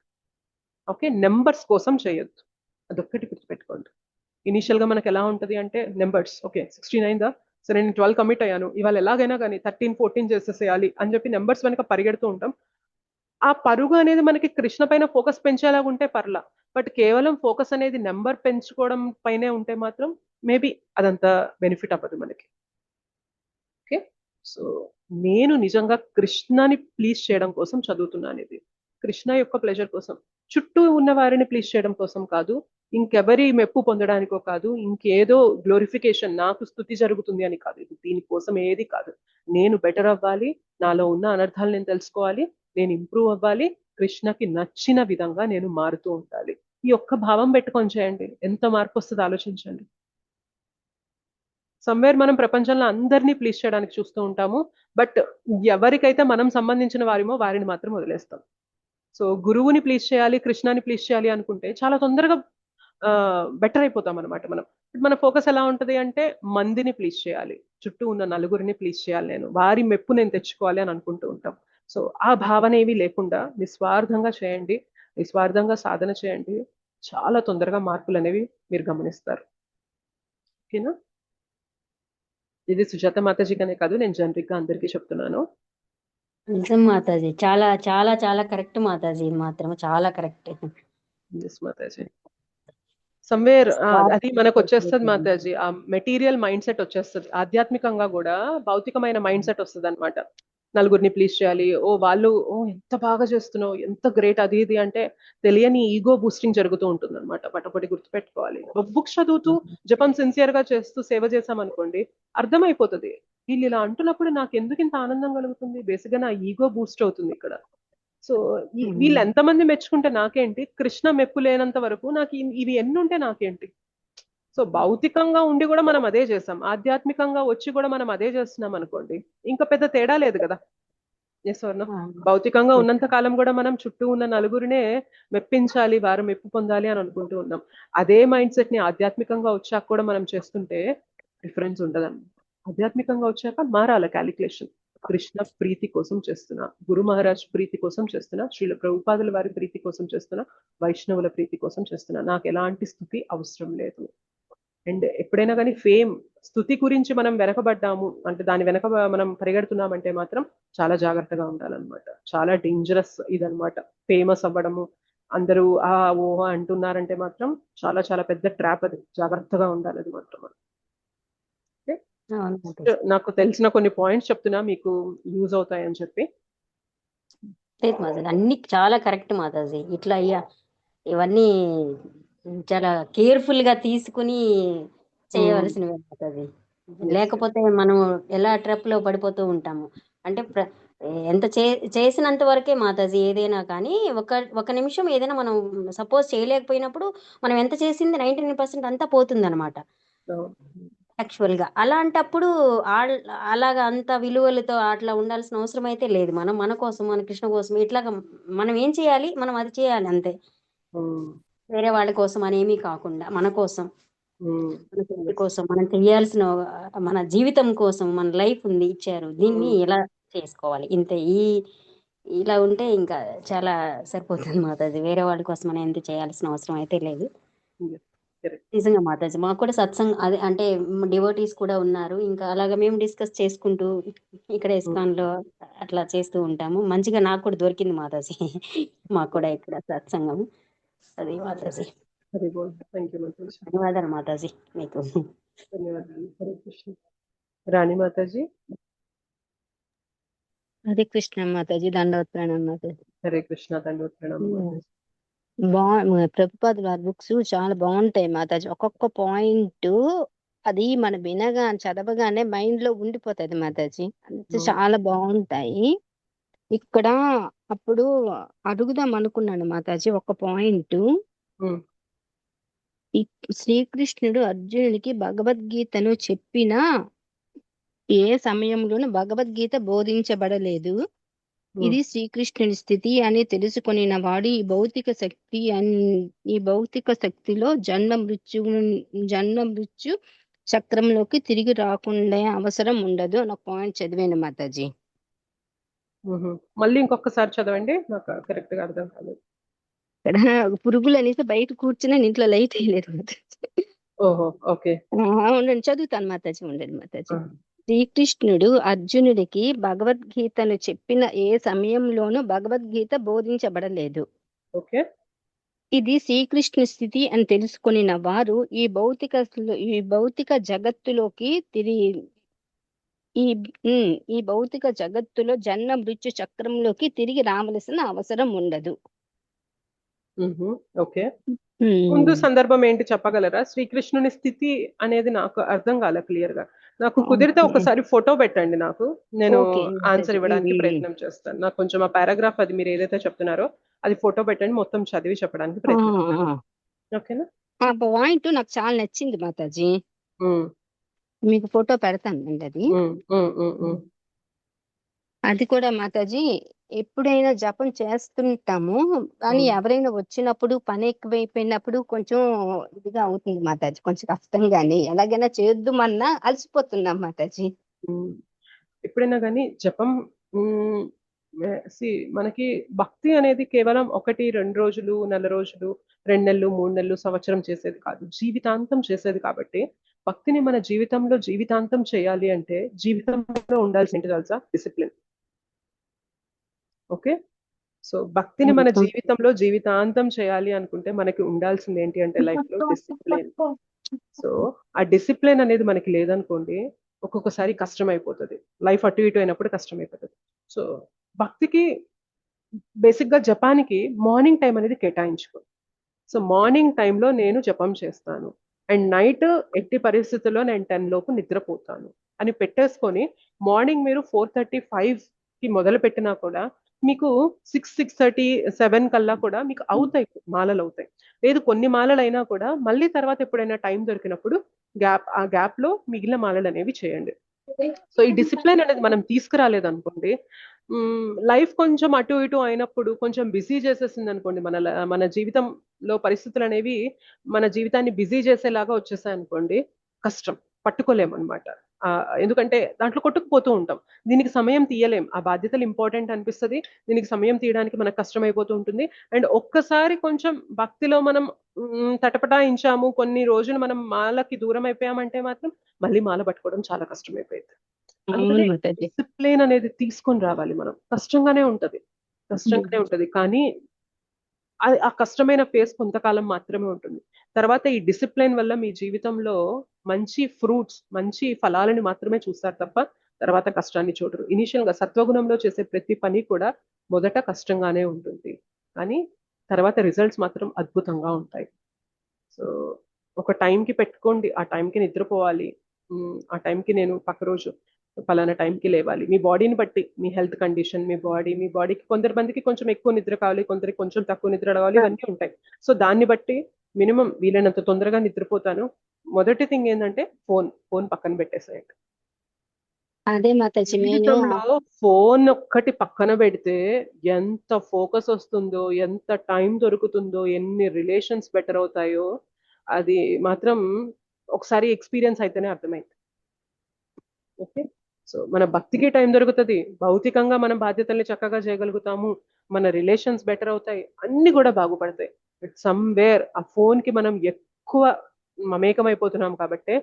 ఓకే, నెంబర్స్ కోసం చేయొద్దు, అదొక్కటి గుర్తుపెట్టుకోండి. ఇనీషియల్ గా మనకు ఎలా ఉంటది అంటే నెంబర్స్, ఓకే 69 సరే నేను 12 కమిట్ అయ్యాను, ఇవాళ ఎలాగైనా కానీ 13, 14 చేసేసేయాలి అని చెప్పి నెంబర్స్ వెనక పరిగెడుతూ ఉంటాం. ఆ పరుగు అనేది మనకి కృష్ణ పైన ఫోకస్ పెంచేలాగా ఉంటే పర్లా, బట్ కేవలం ఫోకస్ అనేది నెంబర్ పెంచుకోవడం పైనే ఉంటే మాత్రం మేబీ అదంతా బెనిఫిట్ అవ్వదు మనకి. ఓకే, సో నేను నిజంగా కృష్ణని ప్లీజ్ చేయడం కోసం చదువుతున్నాను. ఇది కృష్ణ యొక్క ప్లెజర్ కోసం, చుట్టూ ఉన్న వారిని ప్లీజ్ చేయడం కోసం కాదు, ఇంకెవరి మెప్పు పొందడానికో కాదు, ఇంకేదో గ్లోరిఫికేషన్, నాకు స్థుతి జరుగుతుంది అని కాదు. ఇది దీనికోసం ఏది కాదు. నేను బెటర్ అవ్వాలి, నాలో ఉన్న అనర్థాలు నేను తెలుసుకోవాలి, నేను ఇంప్రూవ్ అవ్వాలి, కృష్ణకి నచ్చిన విధంగా నేను మారుతూ ఉండాలి. ఈ ఒక్క భావం పెట్టుకొని చేయండి, ఎంత మార్పు వస్తుందో ఆలోచించండి. సమ్వేర్ మనం ప్రపంచంలో అందరినీ ప్లీజ్ చేయడానికి చూస్తూ ఉంటాము, బట్ ఎవరికైతే మనం సంబంధించిన వారిమో వారిని మాత్రం వదిలేస్తాం. సో గురువుని ప్లీజ్ చేయాలి, కృష్ణాని ప్లీజ్ చేయాలి అనుకుంటే చాలా తొందరగా బెటర్ అయిపోతాం అనమాట మనం. మన ఫోకస్ ఎలా ఉంటది అంటే మందిని ప్లీజ్ చేయాలి, చుట్టూ ఉన్న నలుగురిని ప్లీజ్ చేయాలి, నేను వారి మెప్పు నేను తెచ్చుకోవాలి అని అనుకుంటూ ఉంటాం. సో ఆ భావన ఏవి లేకుండా నిస్వార్థంగా చేయండి, నిస్వార్థంగా సాధన చేయండి, చాలా తొందరగా మార్పులు అనేవి మీరు గమనిస్తారు. ఓకేనా. ఇది సుజాత మాతాజీకనే కాదు, నేను జనరిక్ గా అందరికీ చెప్తున్నాను. నిజం మాతాజీ, చాలా చాలా చాలా కరెక్ట్ మాతాజీ, మాత్రం చాలా కరెక్ట్. మాతాజీ సమ్వేర్ అది మనకు వచ్చేస్తుంది మాతాజీ, ఆ మెటీరియల్ మైండ్ సెట్ వచ్చేస్తుంది. ఆధ్యాత్మికంగా కూడా భౌతికమైన మైండ్ సెట్ వస్తుంది అనమాట. నలుగురిని ప్లీజ్ చేయాలి, ఓ వాళ్ళు ఓ ఎంత బాగా చేస్తున్నావు, ఎంత గ్రేట్, అది ఇది అంటే తెలియని ఈగో బూస్టింగ్ జరుగుతూ ఉంటుంది అనమాట. పటపటి గుర్తుపెట్టుకోవాలి. బుక్ చదువుతూ జపం సిన్సియర్ గా చేస్తూ సేవ చేసామనుకోండి, అర్థమైపోతుంది వీళ్ళు ఇలా అంటున్నప్పుడు నాకు ఎందుకు ఇంత ఆనందం కలుగుతుంది, బేసిక్ గా నా ఈగో బూస్ట్ అవుతుంది ఇక్కడ. సో వీళ్ళు ఎంతమంది మెచ్చుకుంటే నాకేంటి, కృష్ణ మెప్పు లేనంత వరకు నాకు ఇవి ఎన్ని ఉంటే నాకేంటి. సో భౌతికంగా ఉండి కూడా మనం అదే చేసాం, ఆధ్యాత్మికంగా వచ్చి కూడా మనం అదే చేస్తున్నాం అనుకోండి, ఇంకా పెద్ద తేడా లేదు కదా. ఎస్ వర్ణ, భౌతికంగా ఉన్నంత కాలం కూడా మనం చుట్టూ ఉన్న నలుగురినే మెప్పించాలి, వారు మెప్పు పొందాలి అని అనుకుంటూ ఉన్నాం. అదే మైండ్ సెట్ ని ఆధ్యాత్మికంగా వచ్చాక కూడా మనం చేస్తుంటే డిఫరెన్స్ ఉండదన్నమాట. ఆధ్యాత్మికంగా వచ్చాక మారాల క్యాలిక్యులేషన్. కృష్ణ ప్రీతి కోసం చేస్తున్నా, గురు మహారాజ్ ప్రీతి కోసం చేస్తున్నా, శ్రీల ప్రభుపాదుల వారి ప్రీతి కోసం చేస్తున్నా, వైష్ణవుల ప్రీతి కోసం చేస్తున్నా, నాకు ఎలాంటి స్థుతి అవసరం లేదు. అండ్ ఎప్పుడైనా కానీ ఫేమ్, స్థుతి గురించి మనం వెనకబడ్డాము అంటే, దాని వెనక మనం పరిగెడుతున్నామంటే మాత్రం చాలా జాగ్రత్తగా ఉండాలన్నమాట. చాలా డేంజరస్ ఇదనమాట. ఫేమస్ అవ్వడము, అందరూ ఆ ఓ అంటున్నారంటే మాత్రం చాలా చాలా పెద్ద ట్రాప్, అది జాగ్రత్తగా ఉండాలి అది మాత్రం. నాకు తెలిసిన కొన్ని పాయింట్స్ చెప్తున్నా, మీకు యూజ్ అవుతాయని చెప్పి. అన్ని చాలా కరెక్ట్ మాతాజీ. ఇట్లా అయ్యా ఇవన్నీ చాలా కేర్ఫుల్ గా తీసుకుని చేయవలసినవి మాతాజీ, లేకపోతే మనం ఎలా ట్రప్ లో పడిపోతూ ఉంటాము. అంటే ఎంత చేసినంత వరకే మాతాజీ ఏదైనా కానీ, ఒక నిమిషం ఏదైనా మనం సపోజ్ చేయలేకపోయినప్పుడు మనం ఎంత చేసింది 99% అంతా పోతుంది అనమాట యాక్చువల్ గా. అలాంటప్పుడు అలాగా అంత విలువలతో అట్లా ఉండాల్సిన అవసరం అయితే లేదు. మనం మన కోసం, మన కృష్ణ కోసం ఇట్లాగా మనం ఏం చేయాలి, మనం అది చేయాలి అంతే. వేరే వాళ్ళ కోసం అనేమి కాకుండా మన కోసం, ఉమ్, మన ఫ్యామిలీ కోసం, మనం చేయాల్సిన మన జీవితం కోసం మన లైఫ్ ఉంది ఇచ్చారు, దీన్ని ఎలా చేసుకోవాలి, ఇంతే. ఇలా ఉంటే ఇంకా చాలా సరిపోతుంది మాతాజీ. వేరే వాళ్ళ కోసం మనం ఎంత చేయాల్సిన అవసరం అయితే లేదు. yes, correct. నిజంగా మాతాజీ, మాకు కూడా సత్సంగ్ అదే అంటే డివోటీస్ కూడా ఉన్నారు. ఇంకా అలాగా మేము డిస్కస్ చేసుకుంటూ ఇక్కడ ఇస్కాన్ లో అట్లా చేస్తూ ఉంటాము. మంచిగా నాకు కూడా దొరికింది మాతాజీ. మాకు కూడా ఇక్కడ సత్సంగం. అది మాతాజీ. హరి బోల్. Thank you Mataji. ధన్యవాదాలు మాతాజీ మీకు. ధన్యవాదాలు. హరే కృష్ణ. రాణి మాతాజీ. హరే కృష్ణ మాతాజీ, దండవత్ ప్రణామం మాతాజీ. హరే కృష్ణ. దండవత్ ప్రణామం మాతాజీ. ప్రభుపాద వారి బుక్స్ చాలా బాగుంటాయి మాతాజీ. ఒక్కొక్క పాయింట్ అది మన వినగా చదవగానే మైండ్ లో ఉండిపోతుంది మాతాజీ. అంత చాలా బాగుంటాయి. ఇక్కడ అప్పుడు అడుగుదాం అనుకున్నాను మాతాజీ ఒక పాయింట్. ఉమ్, ఈ శ్రీకృష్ణుడు అర్జునుడికి భగవద్గీతను చెప్పిన ఏ సమయంలోనూ భగవద్గీత బోధించబడలేదు. ఇది శ్రీకృష్ణుని స్థితి అని తెలుసుకొనిన వాడు ఈ భౌతిక శక్తిలో జన్మ మృత్యు చక్రంలోకి తిరిగి రాకుండా అవసరం ఉండదు అని ఒక పాయింట్ చదివాను మాతాజీ. ఉహు. మళ్ళీ ఇంకొకసారి చదవండి, నాకు కరెక్ట్ గా అర్థం కాలేదు. ఇక్కడ పురుగులు అనేసి బయట కూర్చుని ఇంట్లో లైట్ వేయలేదు మాతాజీ. ఓహో, ఓకే. ఉండండి చదువుతాను మాతాజీ, ఉండండి మాతాజీ. శ్రీకృష్ణుడు అర్జునుడికి భగవద్గీతను చెప్పిన ఏ సమయంలోనూ భగవద్గీత బోధించబడలేదు. ఓకే. ఇది శ్రీకృష్ణ స్థితి అని తెలుసుకొనిన వారు ఈ భౌతిక జగత్తులోకి ఈ భౌతిక జగత్తులో జన్మ మృత్యు చక్రంలోకి తిరిగి రావలసిన అవసరం ఉండదు. ఉహు, ఓకే. ముందు సందర్భం ఏంటి చెప్పగలరా? శ్రీకృష్ణుని స్థితి అనేది నాకు అర్థం కాలే క్లియర్ గా. నాకు కుదిరితే ఒకసారి ఫోటో పెట్టండి, నాకు నేను ఆన్సర్ ఇవ్వడానికి ప్రయత్నం చేస్తాను. నాకు కొంచెం ఆ పారాగ్రాఫ్ అది మీరు ఏదైతే చెప్తున్నారో అది ఫోటో పెట్టండి, మొత్తం చదివి చెప్పడానికి ప్రయత్నం. ఓకేనా? ఆ పాయింట్ నాకు చాలా నచ్చింది మాతాజీ. మీకు ఫోటో పెడతానండి అది. అది కూడా మాతాజీ ఎప్పుడైనా జపం చేస్తుంటాము, కానీ ఎవరైనా వచ్చినప్పుడు పని ఎక్కువైపోయినప్పుడు కొంచెం ఇదిగా అవుతుంది మాతాజీ, కొంచెం కష్టంగానే. ఎలాగైనా చేద్దామన్నా అలసిపోతున్నాం మాతాజీ. ఎప్పుడైనా కానీ జపం మనకి భక్తి అనేది కేవలం 1-2 రోజులు, నెల రోజులు, 2 నెలలు, 3 నెలలు, సంవత్సరం చేసేది కాదు, జీవితాంతం చేసేది. కాబట్టి భక్తిని మన జీవితాంతం చేయాలి అంటే జీవితంలో ఉండాల్సిన ఏంటి తెలుసా? డిసిప్లిన్. ఓకే. సో భక్తిని మన జీవితాంతం చేయాలి అనుకుంటే మనకి ఉండాల్సింది ఏంటి అంటే లైఫ్ లో డిసిప్లిన్. సో ఆ డిసిప్లిన్ అనేది మనకి లేదనుకోండి, ఒక్కొక్కసారి కష్టం అయిపోతుంది. లైఫ్ అటు ఇటు అయినప్పుడు కష్టం అయిపోతుంది. సో భక్తికి బేసిక్ గా జపానికి మార్నింగ్ టైం అనేది కేటాయించుకో. సో మార్నింగ్ టైంలో నేను జపం చేస్తాను అండ్ నైట్ ఎట్టి పరిస్థితుల్లో నేను 10 లోపు నిద్రపోతాను అని పెట్టేసుకొని మార్నింగ్ మీరు 4:35 కి మొదలు పెట్టినా కూడా మీకు 6:30, 7 కల్లా కూడా మీకు అవుతాయి, మాలలు అవుతాయి. లేదు కొన్ని మాలలు అయినా కూడా మళ్ళీ తర్వాత ఎప్పుడైనా టైం దొరికినప్పుడు ఆ గ్యాప్ లో మిగిలిన మాలలు అనేవి చేయండి. సో ఈ డిసిప్లిన్ అనేది మనం తీసుకురాలేదు అనుకోండి, లైఫ్ కొంచెం అటు ఇటు అయినప్పుడు కొంచెం బిజీ చేసేసింది అనుకోండి, మన జీవితంలో పరిస్థితులు అనేవి మన జీవితాన్ని బిజీ చేసేలాగా వచ్చేసాయి అనుకోండి, కష్టం, పట్టుకోలేమన్నమాట. ఎందుకంటే దాంట్లో కొట్టుకుపోతూ ఉంటాం, దీనికి సమయం తీయలేం. ఆ బాధ్యతలు ఇంపార్టెంట్ అనిపిస్తుంది, దీనికి సమయం తీయడానికి మనకు కష్టం అయిపోతూ ఉంటుంది. అండ్ ఒక్కసారి కొంచెం భక్తిలో మనం తటపటాయించాము, కొన్ని రోజులు మనం మాలకి దూరం అయిపోయామంటే మాత్రం మళ్ళీ మాల పట్టుకోవడం చాలా కష్టం అయిపోయింది. డిసిప్లిన్ అనేది తీసుకొని రావాలి మనం. కష్టంగానే ఉంటది కానీ ఆ కష్టమైన ఫేస్ కొంతకాలం మాత్రమే ఉంటుంది. తర్వాత ఈ డిసిప్లిన్ వల్ల మీ జీవితంలో మంచి ఫ్రూట్స్, మంచి ఫలాలని మాత్రమే చూస్తారు తప్ప తర్వాత కష్టాన్ని చూడరు. ఇనిషియల్ గా సత్వగుణంలో చేసే ప్రతి పని కూడా మొదట కష్టంగానే ఉంటుంది, కానీ తర్వాత రిజల్ట్స్ మాత్రం అద్భుతంగా ఉంటాయి. సో ఒక టైంకి పెట్టుకోండి, ఆ టైంకి నిద్రపోవాలి, ఆ టైంకి నేను పక్క రోజు పలానా టైంకి లేవాలి. మీ బాడీని బట్టి, మీ హెల్త్ కండిషన్, మీ బాడీకి కొందరికి కొంచెం ఎక్కువ నిద్ర కావాలి, కొందరికి కొంచెం తక్కువ నిద్ర కావాలి, ఇవన్నీ ఉంటాయి. సో దాన్ని బట్టి మినిమం వీలైనంత తొందరగా నిద్రపోతాను. మొదటి థింగ్ ఏంటంటే ఫోన్ పక్కన పెట్టేసేయండి. అదే మాతాజీ నేను జీవితంలో ఫోన్ ఒక్కటి పక్కన పెడితే ఎంత ఫోకస్ వస్తుందో, ఎంత టైం దొరుకుతుందో, ఎన్ని రిలేషన్స్ బెటర్ అవుతాయో అది మాత్రం ఒకసారి ఎక్స్పీరియన్స్ అయితేనే అర్థమైంది. ఓకే, సో మన భక్తికి టైం దొరుకుతుంది, భౌతికంగా మన బాధ్యతల్ని చక్కగా చేయగలుగుతాము, మన రిలేషన్స్ బెటర్ అవుతాయి, అన్ని కూడా బాగుపడతాయి. బట్ సమ్వేర్ ఆ ఫోన్ కి మనం ఎక్కువ మమేకమైపోతున్నాం కాబట్టి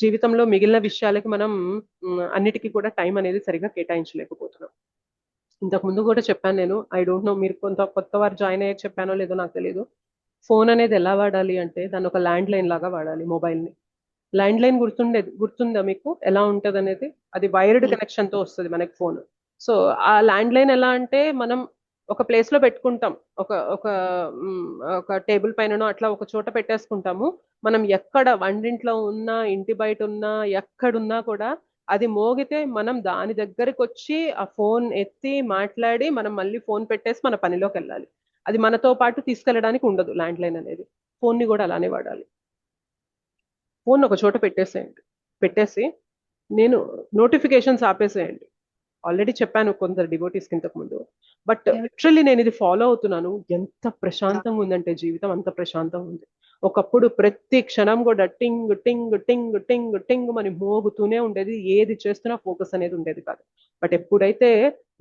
జీవితంలో మిగిలిన విషయాలకి మనం అన్నిటికీ కూడా టైం అనేది సరిగా కేటాయించలేకపోతున్నాం. ఇంతకు ముందు కూడా చెప్పాను నేను, ఐ డోంట్ నో మీరు కొత్త వారు జాయిన్ అయ్యాక చెప్పానో లేదో నాకు తెలియదు. ఫోన్ అనేది ఎలా వాడాలి అంటే దాన్ని ఒక ల్యాండ్ లైన్ లాగా వాడాలి. మొబైల్ని ల్యాండ్ లైన్ గుర్తుందా మీకు ఎలా ఉంటది అనేది? అది వైర్డ్ కనెక్షన్ తో వస్తుంది మనకి ఫోన్. సో ఆ ల్యాండ్ లైన్ ఎలా అంటే మనం ఒక ప్లేస్ లో పెట్టుకుంటాం, ఒక ఒక మ్, ఒక టేబుల్ పైననో అట్లా ఒక చోట పెట్టేసుకుంటాము. మనం ఎక్కడ వంటింట్లో ఉన్నా, ఇంటి బయట ఉన్నా, ఎక్కడున్నా కూడా అది మోగితే మనం దాని దగ్గరికి వచ్చి ఆ ఫోన్ ఎత్తి మాట్లాడి మనం మళ్ళీ ఫోన్ పెట్టేసి మన పనిలోకి వెళ్ళాలి. అది మనతో పాటు తీసుకెళ్ళడానికి ఉండదు ల్యాండ్ లైన్ అనేది. ఫోన్ ని కూడా అలానే వాడాలి. ఫోన్ ఒక చోట పెట్టేసి నేను నోటిఫికేషన్స్ ఆపేసేయండి. ఆల్రెడీ చెప్పాను కొందరు డివోటీస్ ఇంతకు ముందు, బట్ లిటరల్లీ నేను ఇది ఫాలో అవుతున్నాను. ఎంత ప్రశాంతంగా ఉందంటే జీవితం అంత ప్రశాంతంగా ఉంది. ఒకప్పుడు ప్రతి క్షణం కూడా టింగ్ టింగ్ టింగ్ టింగ్ టింగ్ అని మోగుతూనే ఉండేది, ఏది చేస్తున్నా ఫోకస్ అనేది ఉండేది కాదు. బట్ ఎప్పుడైతే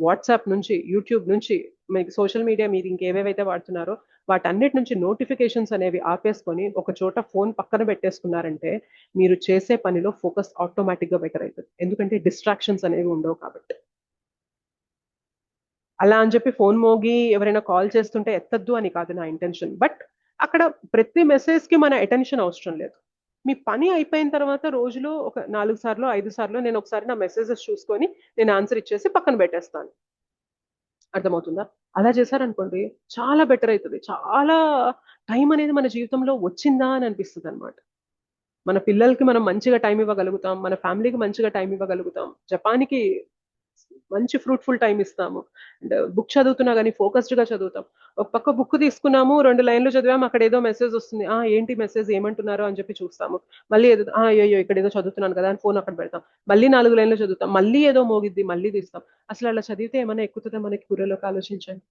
వాట్సాప్ నుంచి, యూట్యూబ్ నుంచి, మీకు సోషల్ మీడియా మీరు ఇంకేవేవైతే వాడుతున్నారో వాటన్నిటి నుంచి నోటిఫికేషన్స్ అనేవి ఆపేసుకొని ఒక చోట ఫోన్ పక్కన పెట్టేసుకున్నారంటే మీరు చేసే పనిలో ఫోకస్ ఆటోమేటిక్ గా బెటర్ అవుతుంది. ఎందుకంటే డిస్ట్రాక్షన్స్ అనేవి ఉండవు కాబట్టి. అలా అని చెప్పి ఫోన్ మోగి ఎవరైనా కాల్ చేస్తుంటే ఎత్తద్దు అని కాదు నా ఇంటెన్షన్, బట్ అక్కడ ప్రతి మెసేజ్ కి మన అటెన్షన్ అవసరం లేదు. మీ పని అయిపోయిన తర్వాత రోజులో ఒక 4 సార్లు 5 సార్లు నేను ఒకసారి నా మెసేజెస్ చూసుకొని నేను ఆన్సర్ ఇచ్చేసి పక్కన పెట్టేస్తాను. అర్థమవుతుందా? అలా చేశారనుకోండి చాలా బెటర్ అవుతుంది. చాలా టైం అనేది మన జీవితంలో వచ్చిందా అని అనిపిస్తుంది అనమాట. మన పిల్లలకి మనం మంచిగా టైం ఇవ్వగలుగుతాం, మన ఫ్యామిలీకి మంచిగా టైం ఇవ్వగలుగుతాం, జపాన్కి మంచి ఫ్రూట్ఫుల్ టైం ఇస్తాము. అండ్ బుక్ చదువుతున్నా కానీ ఫోకస్డ్ గా చదువుతాం. ఒక పక్క బుక్ తీసుకున్నాము, 2 లైన్లు చదివాము, అక్కడ ఏదో మెసేజ్ వస్తుంది, ఏంటి మెసేజ్ ఏమంటున్నారో అని చెప్పి చూస్తాము. మళ్ళీ ఏదో అయ్యో ఇక్కడ ఏదో చదువుతున్నాను కదా అని ఫోన్ అక్కడ పెడతాం. మళ్ళీ 4 లైన్లు చదువుతాం, మళ్ళీ ఏదో మోగిద్ది, మళ్ళీ తీస్తాం. అసలు అలా చదివితే ఏమైనా ఎక్కుతుందా మనకి బుర్రలోకి? ఆలోచించండి.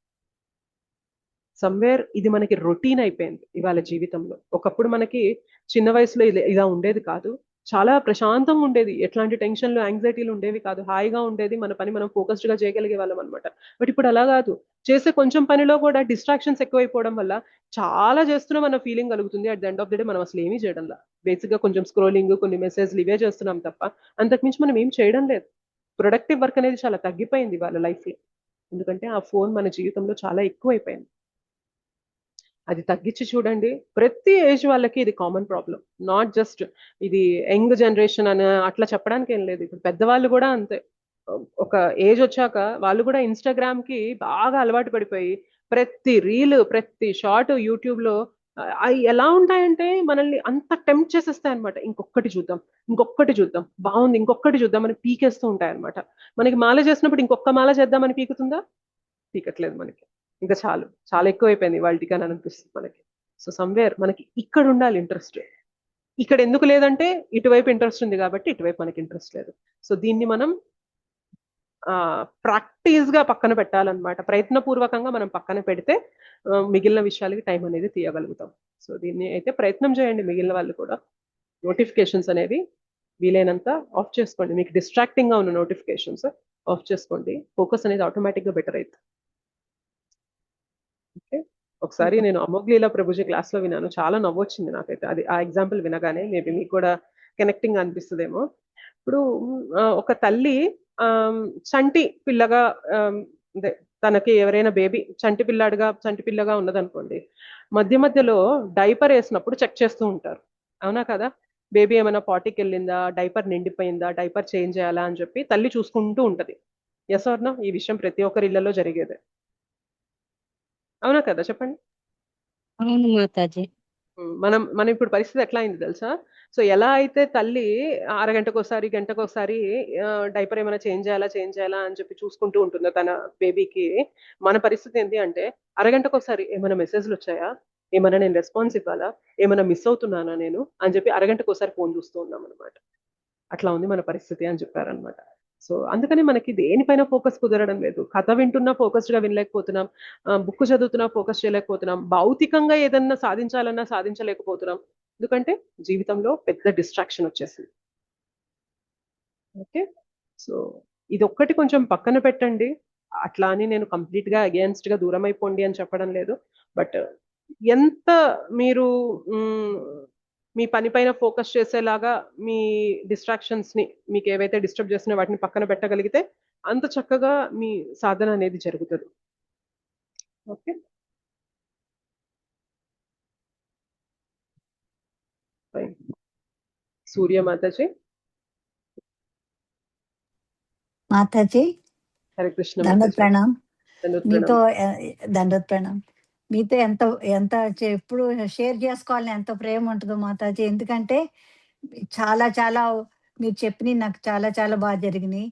సమ్వేర్ ఇది మనకి రొటీన్ అయిపోయింది ఇవాళ జీవితంలో. ఒకప్పుడు మనకి చిన్న వయసులో ఇలా ఉండేది కాదు, చాలా ప్రశాంతంగా ఉండేది, ఎట్లాంటి టెన్షన్లు యాంగ్జైటీలు ఉండేవి కాదు, హాయిగా ఉండేది, మన పని మనం ఫోకస్డ్ గా చేయగలిగే వాళ్ళం అనమాట. బట్ ఇప్పుడు అలా కాదు, చేసే కొంచెం పనిలో కూడా డిస్ట్రాక్షన్స్ ఎక్కువైపోవడం వల్ల చాలా చేస్తున్నాం అన్న ఫీలింగ్ కలుగుతుంది. At the end of the day మనం అసలు ఏమీ చేయడంలా, బేసిక్ గా కొంచెం స్క్రోలింగ్, కొన్ని మెసేజ్లు ఇవే చేస్తున్నాం తప్ప అంతకుమించి మనం ఏం చేయడం లేదు. ప్రొడక్టివ్ వర్క్ అనేది చాలా తగ్గిపోయింది వాళ్ళ లైఫ్ లో, ఎందుకంటే ఆ ఫోన్ మన జీవితంలో చాలా ఎక్కువైపోయింది. అది తగ్గించి చూడండి, ప్రతి ఏజ్ వాళ్ళకి ఇది కామన్ ప్రాబ్లం. నాట్ జస్ట్ ఇది యంగ్ జనరేషన్ అని అట్లా చెప్పడానికి ఏం లేదు, ఇప్పుడు పెద్దవాళ్ళు కూడా అంతే. ఒక ఏజ్ వచ్చాక వాళ్ళు కూడా ఇన్స్టాగ్రామ్ కి బాగా అలవాటు పడిపోయి ప్రతి రీల్, ప్రతి షార్ట్ యూట్యూబ్ లో అవి ఎలా ఉంటాయంటే మనల్ని అంత టెంప్ట్ చేసేస్తాయి అనమాట. ఇంకొకటి చూద్దాం, ఇంకొకటి చూద్దాం, బాగుంది ఇంకొకటి చూద్దాం అని పీకేస్తూ ఉంటాయి అనమాట. మనకి మాల చేసినప్పుడు ఇంకొక మాల చేద్దామని పీకుతుందా? పీకట్లేదు మనకి. ఇంకా చాలు, చాలా ఎక్కువైపోయింది వాళ్ళకి అని అనిపిస్తుంది మనకి. సో సమ్వేర్ మనకి ఇక్కడ ఉండాలి ఇంట్రెస్ట్. ఇక్కడ ఎందుకు లేదంటే ఇటువైపు ఇంట్రెస్ట్ ఉంది కాబట్టి ఇటువైపు మనకి ఇంట్రెస్ట్ లేదు. సో దీన్ని మనం ప్రాక్టీస్ గా పక్కన పెట్టాలన్నమాట. ప్రయత్నపూర్వకంగా మనం పక్కన పెడితే మిగిలిన విషయాలకి టైం అనేది తీయగలుగుతాం. సో దీన్ని అయితే ప్రయత్నం చేయండి మిగిలిన వాళ్ళు కూడా. నోటిఫికేషన్స్ అనేవి వీలైనంత ఆఫ్ చేసుకోండి, మీకు డిస్ట్రాక్టింగ్ గా ఉన్న నోటిఫికేషన్స్ ఆఫ్ చేసుకోండి, ఫోకస్ అనేది ఆటోమేటిక్ గా బెటర్ అవుతుంది. ఓకే, ఒకసారి నేను అమోఘ్లీల ప్రభుజీ క్లాస్ లో విన్నాను, చాలా నవ్వొచ్చింది నాకైతే. అది ఆ ఎగ్జాంపుల్ వినగానే మేబీ మీకు కూడా కనెక్టింగ్ అనిపిస్తుందేమో. ఇప్పుడు ఒక తల్లి చంటి పిల్లగా, అదే తనకి ఎవరైనా బేబీ చంటి పిల్లగా ఉన్నదనుకోండి, మధ్య మధ్యలో డైపర్ వేసినప్పుడు చెక్ చేస్తూ ఉంటారు, అవునా కదా? బేబీ ఏమైనా పాటికి వెళ్ళిందా, డైపర్ నిండిపోయిందా, డైపర్ చేంజ్ చేయాలా అని చెప్పి తల్లి చూసుకుంటూ ఉంటది. Yes or no? ఈ విషయం ప్రతి ఒక్కరి ఇళ్లలో జరిగేదే, అవునా కదా? చెప్పండి. అవును మాతాజీ. మనం ఇప్పుడు పరిస్థితి ఎట్లా అయింది తెలుసా? సో ఎలా అయితే తల్లి అరగంటకోసారి గంటకోసారి డైపర్ ఏమైనా చేంజ్ చేయాలా అని చెప్పి చూసుకుంటూ ఉంటుందో తన బేబీకి, మన పరిస్థితి ఏంటి అంటే అరగంటకోసారి ఏమైనా మెసేజ్లు వచ్చాయా, ఏమైనా నేను రెస్పాన్స్ ఇవ్వాలా, ఏమైనా మిస్ అవుతున్నానా నేను అని చెప్పి అరగంటకోసారి ఫోన్ చూస్తూ ఉన్నాం అనమాట. అట్లా ఉంది మన పరిస్థితి అని చెప్పారనమాట. సో అందుకని మనకి దేనిపైన ఫోకస్ కుదరడం లేదు. కథ వింటున్నా ఫోకస్డ్ గా వినలేకపోతున్నాం, బుక్ చదువుతున్నా ఫోకస్ చేయలేకపోతున్నాం, భౌతికంగా ఏదన్నా సాధించాలన్నా సాధించలేకపోతున్నాం. ఎందుకంటే జీవితంలో పెద్ద డిస్ట్రాక్షన్ వచ్చేసింది. ఓకే, సో ఇది ఒక్కటి కొంచెం పక్కన పెట్టండి. అట్లా అని నేను కంప్లీట్ గా అగేన్స్ట్ గా దూరం అయిపోండి అని చెప్పడం లేదు. బట్ ఎంత మీరు మ్, మీ పని పైన ఫోకస్ చేసేలాగా మీ డిస్ట్రాక్షన్స్ ని, మీకు ఏవైతే డిస్టర్బ్ చేస్తున్నా వాటిని పక్కన పెట్టగలిగితే అంత చక్కగా మీ సాధన అనేది జరుగుతుంది. Okay, fine. సూర్య మాతాజీ. మాతాజీ హరే కృష్ణ దండోత్ మాతాజీ. ప్రణాం. దండోత్ మీతో ప్రణామ్. దండోత్ ప్రణాం. మీతో ఎంత ఎంత ఎప్పుడు షేర్ చేసుకోవాలని ఎంత ప్రేమ ఉంటుందో మాతాజీ. ఎందుకంటే చాలా చాలా మీరు చెప్పినవి నాకు చాలా చాలా బాగా జరిగినాయి.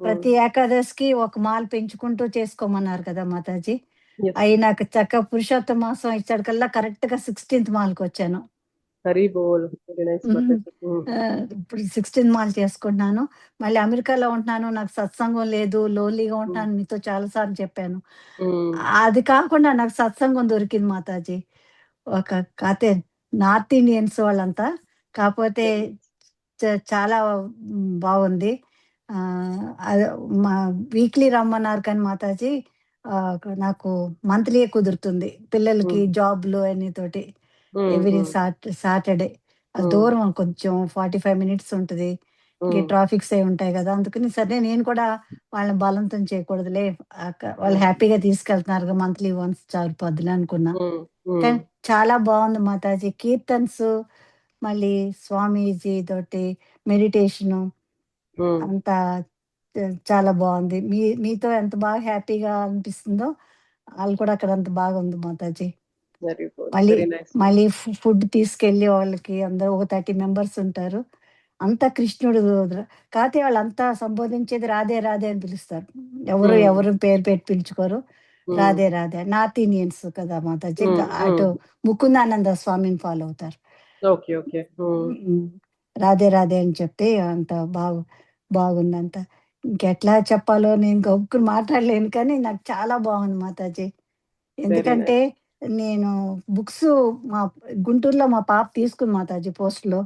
ప్రతి ఏకాదశికి ఒక మాల పెంచుకుంటూ చేసుకోమన్నారు కదా మాతాజీ. Yes. అవి నాకు చక్క పురుషోత్తమ మాసం ఇచ్చాడికల్లా కరెక్ట్ గా 16th మాలకు వచ్చాను. హరి బోల్. Very nice Mataji. ఇప్పుడు 16 మాలు చేసుకుంటున్నాను. మళ్ళీ అమెరికాలో ఉంటున్నాను, నాకు సత్సంగం లేదు, లోన్లీగా ఉంటున్నాను, మీతో చాలా సార్లు చెప్పాను. అది కాకుండా నాకు సత్సంగం దొరికింది మాతాజీ. ఒక కథే నార్త్ ఇండియన్స్ వాళ్ళంతా, కాకపోతే చాలా బాగుంది. అదే మా వీక్లీ రమ్మన్నారు కానీ మాతాజీ నాకు మంత్లీ కుదురుతుంది పిల్లలకి జాబ్లు అన్ని తోటి. ఎవ్రీ సాటర్డే అది దూరం కొంచెం 45 మినిట్స్ ఉంటుంది. ట్రాఫిక్స్ అయి ఉంటాయి కదా, అందుకని సరే నేను కూడా వాళ్ళని బలవంతం చేయకూడదులే, వాళ్ళు హ్యాపీగా తీసుకెళ్తున్నారు మంత్లీ వన్స్ చాలు పొద్దున అనుకున్నా. కానీ చాలా బాగుంది మాతాజీ. కీర్తన్స్, మళ్ళీ స్వామీజీ తోటి మెడిటేషను అంతా చాలా బాగుంది. మీతో ఎంత బాగా హ్యాపీగా అనిపిస్తుందో వాళ్ళు కూడా అక్కడ అంత బాగుంది మాతాజీ. మళ్ళీ మళ్ళీ ఫుడ్ తీసుకెళ్ళి వాళ్ళకి అందరూ ఒక 30 మెంబర్స్ ఉంటారు. అంతా కృష్ణుడు. కాకపోతే వాళ్ళంతా సంబోధించేది రాధే రాధే అని పిలుస్తారు. ఎవరు పేరు పెట్టి పిలుచుకోరు. రాధే రాధే. నార్త్ ఇండియన్స్ కదా మాతాజీ. అటు ముకుందానంద స్వామిని ఫాలో అవుతారు. రాధే రాధే అని చెప్పి అంత బాగుందంత. ఇంకెట్లా చెప్పాలో నేను గొప్పలు మాట్లాడలేను, కానీ నాకు చాలా బాగుంది మాతాజీ. ఎందుకంటే నేను బుక్స్ మా గుంటూరులో మా పాప తీసుకుంది మాతాజీ, పోస్ట్ లో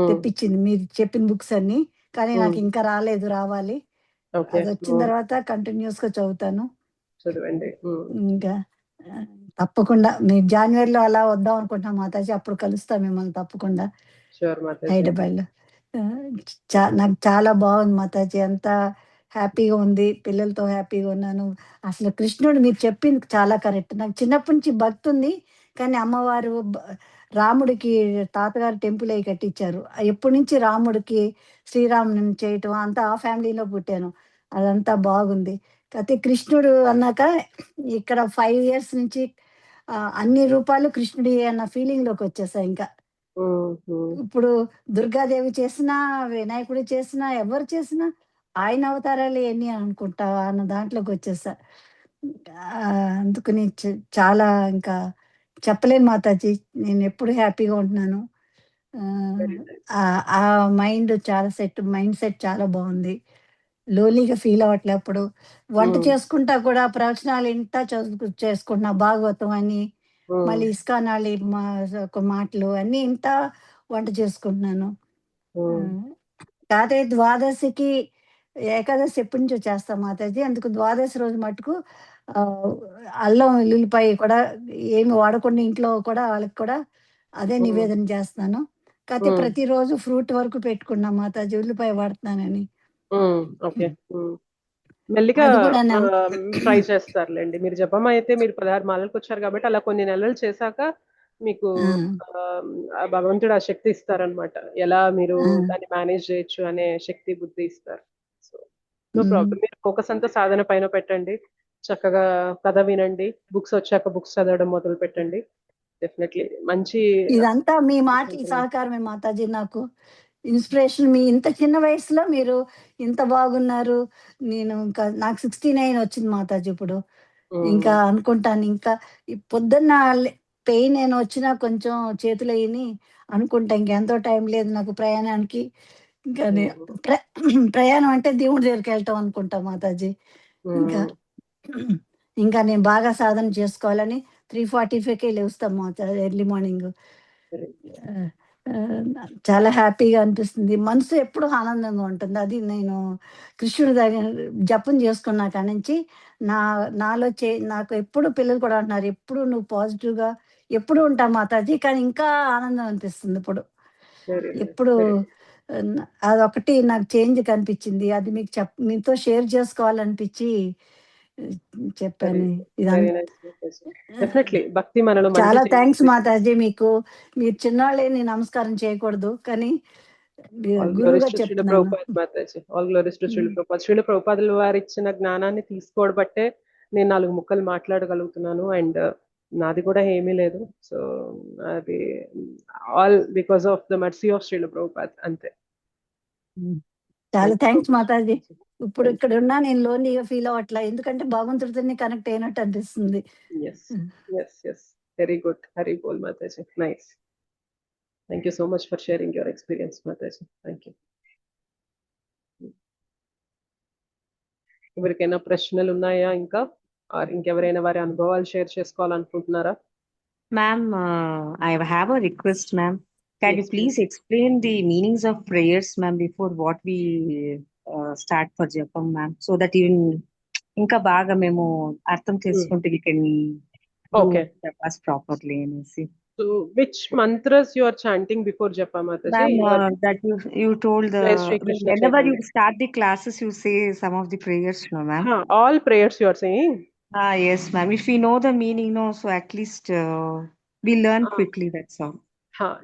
తెప్పించింది మీరు చెప్పిన బుక్స్ అన్ని. కానీ నాకు ఇంకా రాలేదు, రావాలి. అది వచ్చిన తర్వాత కంటిన్యూస్ గా చదువుతాను. ఇంకా తప్పకుండా మీరు జనవరిలో అలా వద్దాం అనుకుంటున్నాం మాతాజీ, అప్పుడు కలుస్తాం మిమ్మల్ని తప్పకుండా హైదరాబాద్ లో. నాకు చాలా బాగుంది మాతాజీ, అంతా హ్యాపీగా ఉంది, పిల్లలతో హ్యాపీగా ఉన్నాను. అసలు కృష్ణుడు మీరు చెప్పింది చాలా కరెక్ట్. నాకు చిన్నప్పటి నుంచి భక్తి ఉంది, కానీ అమ్మవారు రాముడికి తాతగారు టెంపుల్ అయి కట్టించారు. ఎప్పటి నుంచి రాముడికి శ్రీరాముని చేయటం అంతా ఆ ఫ్యామిలీలో పుట్టాను. అదంతా బాగుంది. అయితే కృష్ణుడు అన్నాక ఇక్కడ 5 years నుంచి అన్ని రూపాలు కృష్ణుడి అన్న ఫీలింగ్ లోకి వచ్చేసాయి. ఇంకా ఇప్పుడు దుర్గాదేవి చేసినా, వినాయకుడు చేసినా, ఎవరు చేసినా ఆయన అవతారాలు ఎన్ని అనుకుంటా అన్న దాంట్లోకి వచ్చేసా. అందుకని చాలా ఇంకా చెప్పలేను మాతాజీ. నేను ఎప్పుడు హ్యాపీగా ఉంటున్నాను. ఆ మైండ్ మైండ్ సెట్ చాలా బాగుంది. లోలీగా ఫీల్ అవ్వట్లే. అప్పుడు వంట చేసుకుంటా కూడా ప్రవచనాలు ఇంత చేసుకుంటున్నా, భాగవతం అని, మళ్ళీ ఇస్కాన్ వాళ్ళ మాటలు అన్ని ఇంత వంట చేసుకుంటున్నాను. కాకపోతే ద్వాదశికి ఏకాదశి ఎప్పటి నుంచో చేస్తాం మాతాజీ. అందుకు ద్వాదశి రోజు మటుకు అల్లం వెల్లుల్లిపాయ కూడా ఏమి వాడకుండా ఇంట్లో కూడా వాళ్ళకి కూడా అదే నివేదన చేస్తున్నాను. కాకపోతే ప్రతిరోజు ఫ్రూట్ వరకు పెట్టుకున్నాం మాతాజీ, ఉల్లిపాయ వాడుతున్నానని. మెల్లిగా ట్రై చేస్తారులేండి. మీరు జపం అయితే మీరు 16 మాలలకు వచ్చారు కాబట్టి అలా కొన్ని నెలలు చేశాక మీకు భగవంతుడు ఆ శక్తి ఇస్తారనమాట. ఎలా మీరు దాన్ని మేనేజ్ చేయొచ్చు అనే శక్తి, బుద్ధి ఇస్తారు. So no problem. మీరు ఫోకస్ అంతా సాధన పైన పెట్టండి. చక్కగా కథ వినండి. బుక్స్ వచ్చాక బుక్స్ చదవడం మొదలు పెట్టండి. డెఫినెట్లీ మంచి. ఇదంతా మీ మాటల సహకారమే మాతాజీ. నాకు ఇన్స్పిరేషన్. మీ ఇంత చిన్న వయసులో మీరు ఇంత బాగున్నారు. నేను ఇంకా నాకు 69 వచ్చింది మాతాజీ. ఇప్పుడు ఇంకా అనుకుంటాను, ఇంకా పొద్దున్న పెయిన్ నేను వచ్చినా కొంచెం చేతులు అయ్యి అనుకుంటా, ఇంకెంతో టైం లేదు నాకు ప్రయాణానికి. ఇంకా ప్రయాణం అంటే దేవుడి దగ్గరికి వెళ్ళటం అనుకుంటా మాతాజీ. ఇంకా ఇంకా నేను బాగా సాధన చేసుకోవాలని 3:45కే లేస్తాం మాతాజీ ఎర్లీ మార్నింగ్. చాలా హ్యాపీగా అనిపిస్తుంది. మనసు ఎప్పుడు ఆనందంగా ఉంటుంది. అది నేను కృష్ణుడి దగ్గర జపం చేసుకున్నా కానించి నాలో నాకు ఎప్పుడు పిల్లలు కూడా అంటున్నారు, "ఎప్పుడు నువ్వు పాజిటివ్‌గా ఎప్పుడు ఉంటావు మాతాజీ." కానీ ఇంకా ఆనందం అనిపిస్తుంది ఇప్పుడు. ఎప్పుడు అదొకటి నాకు చేంజ్ కనిపించింది. అది మీతో షేర్ చేసుకోవాలనిపించి చెప్పాను. డెఫినెట్లీ భక్తి మనలో చాలా మంచి థ్యాంక్స్ మాతాజీ మీకు. మీరు చిన్నవాళ్ళని నమస్కారం చేయకూడదు. కానీ ఆల్ గురువుగా గ్లోరీస్ టు శ్రీల చెప్తున్నాను. Prabhupad Mataji. All glories to Srila Prabhupad. Srila ప్రభుపాదుల వారు ఇచ్చిన జ్ఞానాన్ని తీసుకోబట్టే నేను 4 ముక్కలు మాట్లాడగలుగుతున్నాను. అండ్ నాది కూడా ఏమీ లేదు. సో అది all because of the mercy of Srila Prabhupad అంతే. చాలా థ్యాంక్స్ మాతాజీ. ఇప్పుడు ఇక్కడ ఉన్నా నేను లోన్లీగా ఫీల్ అవ్వట్లా. ఎందుకంటే భగవంతుడితోనే కనెక్ట్ అయినట్టు అనిపిస్తుంది. Very good. హరి బోల్ మాతాజీ. Nice. Thank you so much for sharing your experience మాతాజీ. Thank you. ఎవరికైనా ప్రశ్నలు ఉన్నాయా ఇంకా? ఇంకెవరైనా వారి అనుభవాలు షేర్ చేసుకోవాలనుకుంటున్నారా? Ma'am, I have a request, ma'am. Can you please explain the meanings of prayers, ma'am, before what we start for Japam, ma'am, so that even ఇంకా బాగా మేము అర్థం చేసుకుంటే we can do japas properly అనేసి. So which mantras you are chanting before japa mataji? That you told whenever you start the classes you say some of the prayers, no ma'am? All prayers you are saying? Yes ma'am, if we know the meaning, no, so at least we learn quickly, that's all.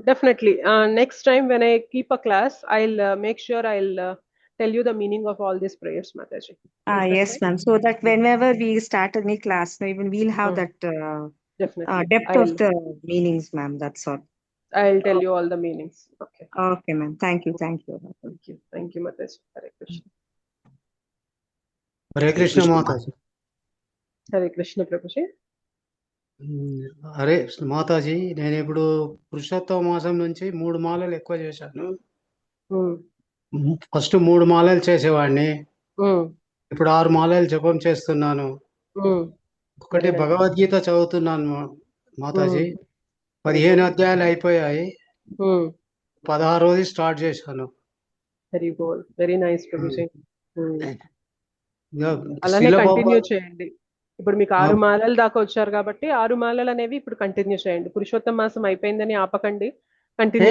Definitely. Next time when I keep a class, I'll make sure I'll tell you the meaning of all these prayers, Mataji. Yes ma'am, so that whenever we start any class, even we'll have that depth of the meanings, ma'am, that's all. I'll tell you all the meanings. Okay ma'am, thank you. Thank you Mataji. Hare Krishna. Hare Krishna Mataji. Hare Krishna Prabhuji. అరే మాతాజీ, నేను ఇప్పుడు పురుషోత్తమ మాసం నుంచి 3 మాలలు ఎక్కువ చేశాను. First 3 మాలలు చేసేవాడిని, ఇప్పుడు 6 మాలలు జపం చేస్తున్నాను. ఒకటి భగవద్గీత చదువుతున్నాను మాతాజీ. 15 అధ్యాయాలు అయిపోయాయి, 16ది స్టార్ట్ చేశాను. Very nice Prabhuji. అలానే కంటిన్యూ చేయండి. ఇప్పుడు మీకు 6 మాలలు దాకా వచ్చారు కాబట్టి 6 మాలలు అనేవి ఇప్పుడు కంటిన్యూ చేయండి. పురుషోత్తమ మాసం అయిపోయిందని ఆపకండి, కంటిన్యూ.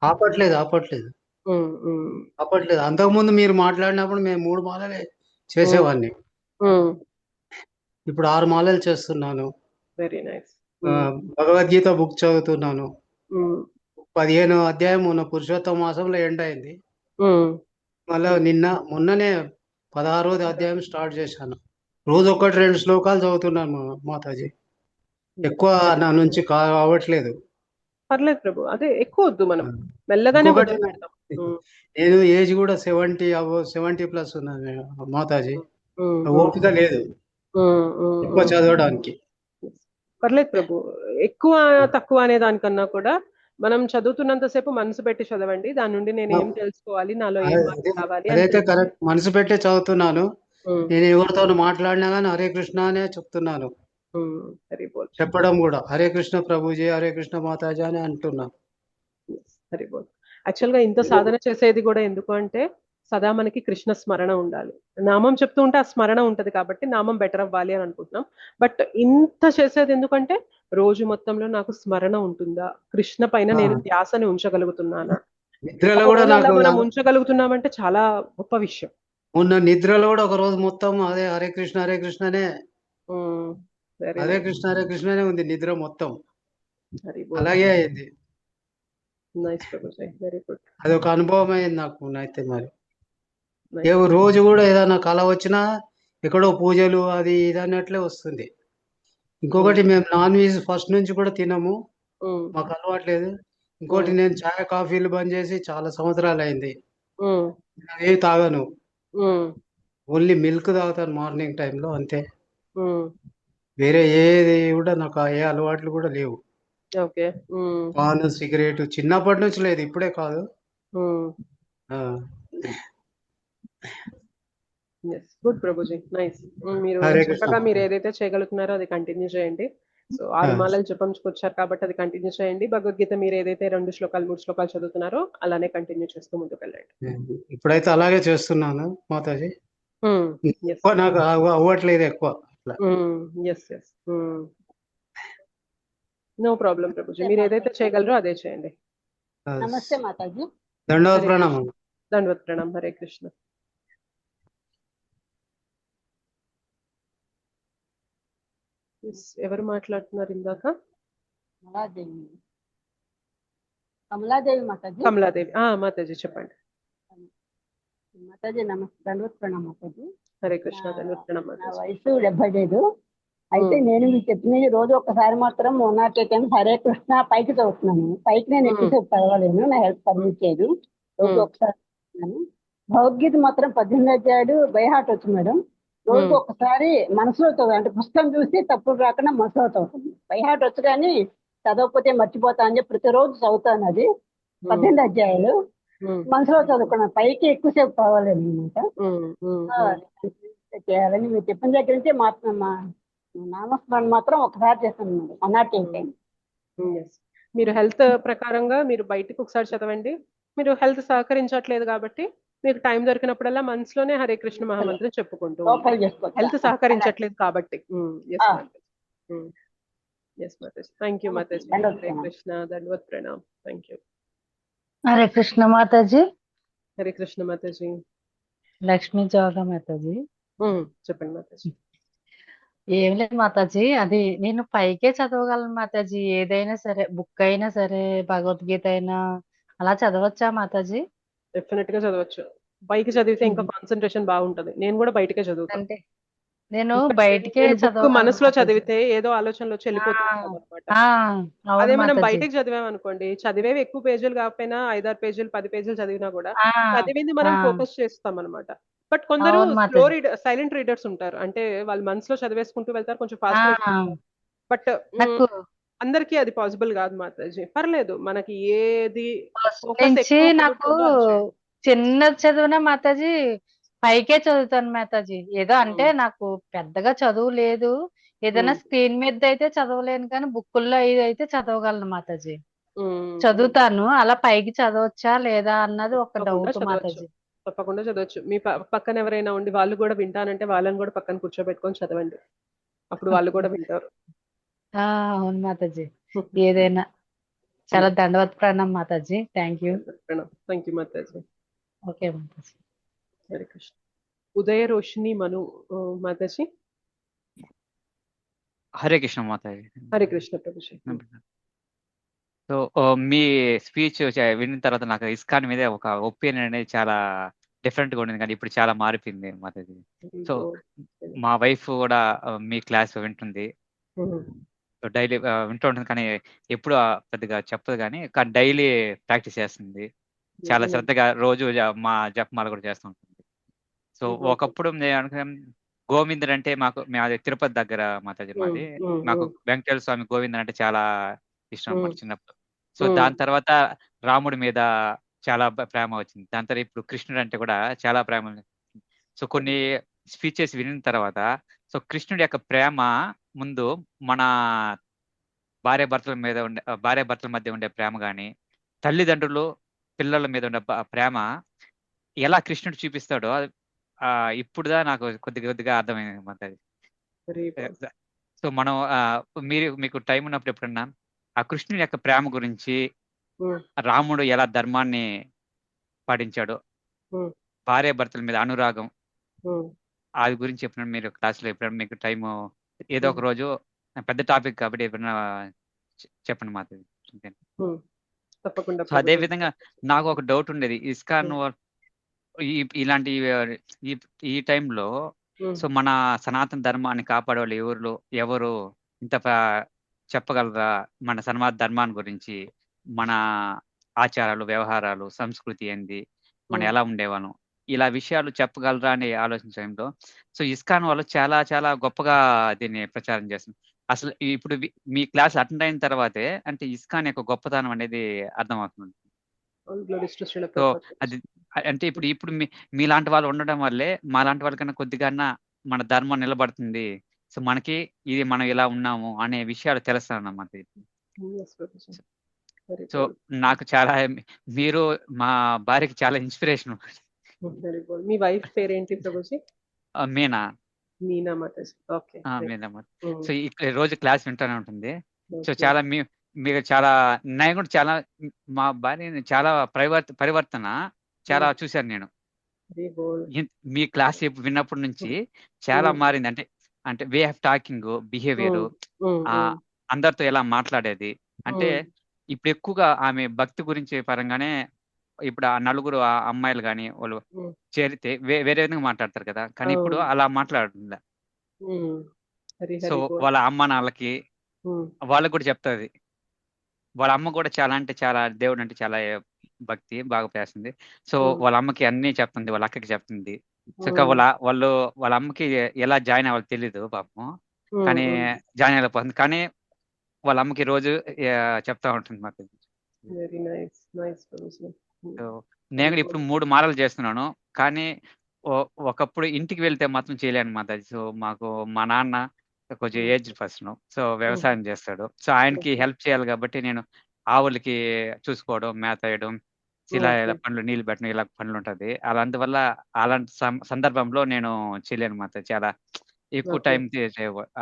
ఆపట్లేదు. అంతకుముందు మీరు మాట్లాడినప్పుడు మేము 3 మాలలే చేసేవాడిని, ఇప్పుడు 6 మాలలు చేస్తున్నాను. Very nice. భగవద్గీత బుక్ చదువుతున్నాను. 15 అధ్యాయం మొన్న పురుషోత్తమ మాసంలో ఎండ్ అయింది. మళ్ళీ మొన్ననే 16వ అధ్యాయం స్టార్ట్ చేశాను. రోజు 1-2 శ్లోకాలు చదువుతున్నాను మాతాజీ. ఎక్కువ నా నుంచి కావట్లేదు. పర్లేదు ప్రభు, అదే ఎక్కువ వద్దు, మనం మెల్లగానే. నేను ఏజ్ కూడా 70+ ఉన్నాను మాతాజీ. ఓపిక లేదు ఎక్కువ చదవడానికి. పర్లేదు ప్రభు, ఎక్కువ తక్కువ అనే దానికన్నా కూడా మనం చదువుతున్నంతసేపు మనసు పెట్టి చదవండి. దాని నుండి నేను ఏం తెలుసుకోవాలి, నాలో ఏం కావాలి. అదైతే కరెక్ట్, మనసు పెట్టి చదువుతున్నాను. నేను ఎవరితో మాట్లాడినా కానీ హరే కృష్ణ అనే చెప్తున్నాను. చెప్పడం కూడా హరే కృష్ణ ప్రభుజీ, హరే కృష్ణ మాతాజీ అని అంటున్నాను. హరి బోల్. యాక్చువల్ గా ఇంత సాధన చేసేది కూడా ఎందుకు అంటే సదా మనకి కృష్ణ స్మరణ ఉండాలి. నామం చెప్తూ ఉంటే ఆ స్మరణ ఉంటది కాబట్టి నామం బెటర్ అవ్వాలి అని అనుకుంటున్నాం. బట్ ఇంత చేసేది ఎందుకంటే రోజు మొత్తంలో నాకు స్మరణ ఉంటుందా, కృష్ణ పైన నేను ధ్యాసని ఉంచగలుగుతున్నానా. నిద్రలో కూడా మనం ఉంచగలుగుతున్నామంటే చాలా గొప్ప విషయం. మొన్న నిద్రలో కూడా ఒక రోజు మొత్తం అదే హరే కృష్ణనే హరే కృష్ణనే ఉంది నిద్ర మొత్తం. అలాగే అయింది. అది ఒక అనుభవం అయింది నాకు అయితే. మరి రోజు కూడా ఏదైనా కళ వచ్చినా ఎక్కడో పూజలు అది ఇది అన్నట్లే వస్తుంది. ఇంకొకటి, మేము నాన్ వెజ్ ఫస్ట్ నుంచి కూడా తినము, మాకు అలవాట్లేదు. ఇంకోటి, నేను చాయ్ కాఫీలు బంద్ చేసి చాలా సంవత్సరాలు అయింది. ఏ తాగను, ఓన్లీ మిల్క్ తాగుతాను మార్నింగ్ టైంలో, అంతే. వేరే ఏది కూడా నాకు ఏ అలవాట్లు కూడా లేవు. పాన్ సిగరెట్ చిన్నప్పటి నుంచి లేదు, ఇప్పుడే కాదు, ఆ, గుడ్ ప్రభుజీ, నైస్. మీరు హరే కృష్ణ చక్కగా మీరు మాతాజీ. ఏదైతే చేయగలుగుతున్నారో అది కంటిన్యూ చేయండి. సో 6 ఆ, మాలలు జపించుకొచ్చారు కాబట్టి అది కంటిన్యూ చేయండి. భగవద్గీత మీరు ఏదైతే 2 శ్లోకాలు 3 శ్లోకాలు చదువుతున్నారో అలానే కంటిన్యూ చేస్తూ ముందుకు వెళ్ళండి. ఇప్పుడైతే అలాగే చేస్తున్నాను మాతాజీ. ఎస్ ఎక్కువ నాకు అవ్వట్లేదు ఎక్కువ అట్లా. Yes yes no problem Prabhuji, మీరు ఏదైతే చేయగలరో అదే చేయండి. ఆ, నమస్తే మాతాజీ. దండవత్ హరే ప్రణామం. కృష్ణ. దండవత్ ప్రణాం. హరే కృష్ణ. Yes, ఎవరు మాట్లాడుతున్నారు ఇందాక? కమలాదేవి. కమలాదేవి మాతాజీ. కమలాదేవి. మాతాజీ చెప్పండి. మాతాజీ నమస్తే, దండవత్ ప్రణామం మాతాజీ. హరే కృష్ణ. నా దండవత్ ప్రణాం నా మాతాజీ. వయసు 75. అయితే నేను మీకు చెప్పినది రోజు ఒకసారి మాత్రం 108 హరే కృష్ణ పైకి చదువుతున్నాను. పైకి నేను ఎక్కువసేపు చదవలేను, నా హెల్త్ పర్మిట్ చేయదు. రోజు ఒకసారి చదువుతున్నాను. భగవద్గీత మాత్రం 18 అధ్యాయుడు బైహార్ట్ వచ్చు మేడం. రోజు ఒకసారి మనసులో చదువు, అంటే పుస్తకం చూసి తప్పులు రాకుండా మనసులో చదువుతుంది. బైహార్ట్ వచ్చు కానీ చదవకపోతే మర్చిపోతా అని చెప్పి ప్రతిరోజు చదువుతాను. అది 18 అధ్యాయులు మనసులో చదువుకున్నాను. పైకి ఎక్కువసేపు చదవలేను అనమాట. చేయాలని మీరు చెప్పిన దగ్గర నుంచి మా నామస్మరణ మాత్రం ఒకసారి చేస్తాను మేడం, 108. Yes. మీరు హెల్త్ ప్రకారంగా మీరు బయటకు ఒకసారి చదవండి. మీరు హెల్త్ సహకరించట్లేదు కాబట్టి మీకు టైం దొరికినప్పుడల్లా మనసులోనే హరే కృష్ణ మహామంత్రం చెప్పుకుంటూ లోపల చేసుకోవచ్చు. హెల్త్ సహకరించట్లేదు కాబట్టి. Yes Mataji. Thank you Mataji. Hare Krishna. దండవత్ ప్రణాం. Thank you. హరే కృష్ణ మాతాజీ. హరే కృష్ణ మాతాజీ. లక్ష్మీ జోగా మాతాజీ. చెప్పండి మాతాజీ. ఏం లేదు మాతాజీ, అది నేను పైకే చదవగలను మాతాజీ. ఏదైనా సరే, బుక్ అయినా సరే, భగవద్గీత అయినా అలా చదవచ్చా మాతాజీ? డెఫినెట్ గా చదవచ్చు. పైకి చదివితే ఇంకా కాన్సన్ట్రేషన్ బాగుంటది. నేను కూడా బయటకే చదువుతాను. అంటే నేను బయటికే బుక్ చదవగలను మనసులో మాతాజీ. చదివితే ఏదో ఆలోచనలో వెళ్ళిపోతూ ఉంటాం అనమాట. అవును అదే మనం మాతాజీ. బయటకు చదివామనుకోండి, చదివేవి ఎక్కువ పేజీలు కాకపోయినా 5-6 పేజీలు 10 పేజీలు చదివినా కూడా చదివింది మనం ఫోకస్ చేస్తాం అనమాట. బట్ కొందరు అవును స్లో మాతాజీ. సైలెంట్ రీడర్స్ ఉంటారు. అంటే వాళ్ళు మనసులో చదివేసుకుంటూ వెళ్తారు, కొంచెం ఫాస్ట్ బట్ నాకు అందరికీ అది పాసిబుల్ కాదు మాతాజీ. పర్లేదు, మనకి ఏది ఫస్ట్ ఫోకస్ నుంచి ఎక్కువ నాకు కుదురుతుందో అది చేయండి. చిన్న చదువునే మాతాజీ, పైకే చదువుతాను మాతాజీ. ఏదో అంటే నాకు పెద్దగా చదువు లేదు. ఏదైనా స్క్రీన్ మీద అయితే చదవలేను, కానీ బుక్కుల్లో అయితే చదవగలను మాతాజీ. చదువుతాను. అలా పైకి చదవచ్చా లేదా అన్నది ఒక తప్పకుండా డౌట్ చదవచ్చు. మాతాజీ. తప్పకుండా చదవచ్చు. మీ పక్కన ఎవరైనా ఉండి వాళ్ళు కూడా వింటానంటే వాళ్ళని కూడా పక్కన కూర్చోబెట్టుకొని చదవండి. అప్పుడు వాళ్ళు కూడా వింటారు. అవును మాతాజీ. ఏదైనా చాలా దండవత్ ప్రణాం Mataji. Thank you. Thank you Mataji. Okay Mataji. Hare Krishna. Udaya Roshini Manu Mataji. Hare Krishna Mataji. Hare Krishna Prabhuji. So me speech విన్న తర్వాత నాకు ఇస్కాన్ మీద ఒక ఒపీనియన్ అనేది చాలా డిఫరెంట్ గా ఉండేది, కానీ ఇప్పుడు చాలా మారిపోయింది మాతాజీ. సో మా వైఫ్ కూడా మీ క్లాస్ వింటుంది, డైలీ వింటూ ఉంటుంది, కానీ ఎప్పుడు పెద్దగా చెప్పదు, కానీ డైలీ ప్రాక్టీస్ చేస్తుంది. చాలా శ్రద్ధగా రోజు మా జపమాల కూడా చేస్తూ ఉంటుంది. సో ఒకప్పుడు నేను అనుకున్నాను గోవిందుడు అంటే మాది తిరుపతి దగ్గర మాతాజీ మాది. మాకు వెంకటేశ్వర స్వామి గోవిందుడు అంటే చాలా ఇష్టం అన్నమాట చిన్నప్పుడు. సో దాని తర్వాత రాముడి మీద చాలా ప్రేమ వచ్చింది. దాని తర్వాత ఇప్పుడు కృష్ణుడు అంటే కూడా చాలా ప్రేమ. సో కొన్ని స్పీచెస్ వినిన తర్వాత సో కృష్ణుడి యొక్క ప్రేమ ముందు మన భార్య భర్తల మధ్య ఉండే ప్రేమ కానీ, తల్లిదండ్రులు పిల్లల మీద ఉండే ప్రేమ ఎలా కృష్ణుడు చూపిస్తాడో ఇప్పుడుదా నాకు కొద్దిగా అర్థమైంది మాతాజీ. సో మనం మీకు టైం ఉన్నప్పుడు ఎప్పుడన్నా ఆ కృష్ణుని యొక్క ప్రేమ గురించి, రాముడు ఎలా ధర్మాన్ని పాటించాడు, భార్య భర్తల మీద అనురాగం, అది గురించి ఎప్పుడన్నా మీరు క్లాసులో ఎప్పుడన్నా మీకు టైం ఏదో ఒక రోజు, పెద్ద టాపిక్ కాబట్టి ఎప్పుడన్నా చెప్పండి మాతాజీ. సో అదే విధంగా నాకు ఒక డౌట్ ఉండేది, ఇస్కాన్ ఇలాంటి ఈ టైంలో సో మన సనాతన ధర్మాన్ని కాపాడే వాళ్ళు ఎవరు ఇంత చెప్పగలరా మన సనాతన ధర్మాన్ని గురించి, మన ఆచారాలు, వ్యవహారాలు, సంస్కృతి ఏంది, మనం ఎలా ఉండేవాళ్ళం, ఇలా విషయాలు చెప్పగలరా అని ఆలోచించడంలో సో ఇస్కాన్ వాళ్ళు చాలా చాలా గొప్పగా దీన్ని ప్రచారం చేస్తుంది. అసలు ఇప్పుడు మీ క్లాస్ అటెండ్ అయిన తర్వాతే అంటే ఇస్కాన్ యొక్క గొప్పతనం అనేది అర్థమవుతుంది. All glories to Srila so Prabhupada. అది అంటే ఇప్పుడు మీలాంటి వాళ్ళు ఉండడం వల్లే మాలాంటి వాళ్ళకన్నా కొద్దిగా మన ధర్మం నిలబడుతుంది. సో మనకి ఇది మనం ఇలా ఉన్నాము అనే విషయాలు తెలుస్తాయన్నమాట. Yes, Prabhuji. Very so bold. నాకు చాలా మీరు మా భార్యకి చాలా ఇన్స్పిరేషన్. Very bold. మీ వైఫ్ పేరేంటి ప్రభుజీ? మీనా మీనా మాతాజీ. ఓకే. మీనా సో ఇక్కడ రోజు క్లాస్ వింటూనే ఉంటుంది. So Okay. చాలా మీరు చాలా నేను కూడా చాలా మా భార్యని చాలా పరివర్తన చాలా చూశాను నేను. Very bold. మీ క్లాస్ విన్నప్పటి నుంచి చాలా మారింది. అంటే వే ఆఫ్ టాకింగ్, బిహేవియర్, అందరితో ఎలా మాట్లాడేది. అంటే ఇప్పుడు ఎక్కువగా ఆమె భక్తి గురించి పరంగానే ఇప్పుడు ఆ నలుగురు అమ్మాయిలు కానీ వాళ్ళు చేరితే వేరే విధంగా మాట్లాడతారు కదా, కానీ ఇప్పుడు అలా మాట్లాడుతుందా. సో వాళ్ళ అమ్మ నాన్నలకి వాళ్ళకి కూడా చెప్తుంది. వాళ్ళ అమ్మ కూడా చాలా అంటే చాలా దేవుడు అంటే చాలా భక్తి బాగా చేస్తుంది. సో వాళ్ళ అమ్మకి అన్ని చెప్తుంది, వాళ్ళ అక్కకి చెప్తుంది. సో వాళ్ళ అమ్మకి ఎలా జాయిన్ అవ్వాలి తెలీదు పాపం, కానీ జాయిన్ అయిపోతుంది. కానీ వాళ్ళ అమ్మకి రోజు చెప్తా ఉంటుంది మాకు. Very nice, nice. సో నేను ఇప్పుడు 3 మాలలు చేస్తున్నాను, కానీ ఒకప్పుడు ఇంటికి వెళ్తే మాత్రం చేయలేను మాతాజీ. సో మాకు మా నాన్న కొంచెం ఏజ్ పర్సన్, సో వ్యవసాయం చేస్తాడు. సో ఆయనకి హెల్ప్ చేయాలి కాబట్టి నేను ఆవులకి చూసుకోవడం, మేత వేయడం, ఇలా పనులు, నీళ్ళు పెట్టడం, ఇలా పనులు ఉంటుంది. అందువల్ల అలాంటి సందర్భంలో నేను చేయలేను మాతాజీ. చాలా ఎక్కువ టైం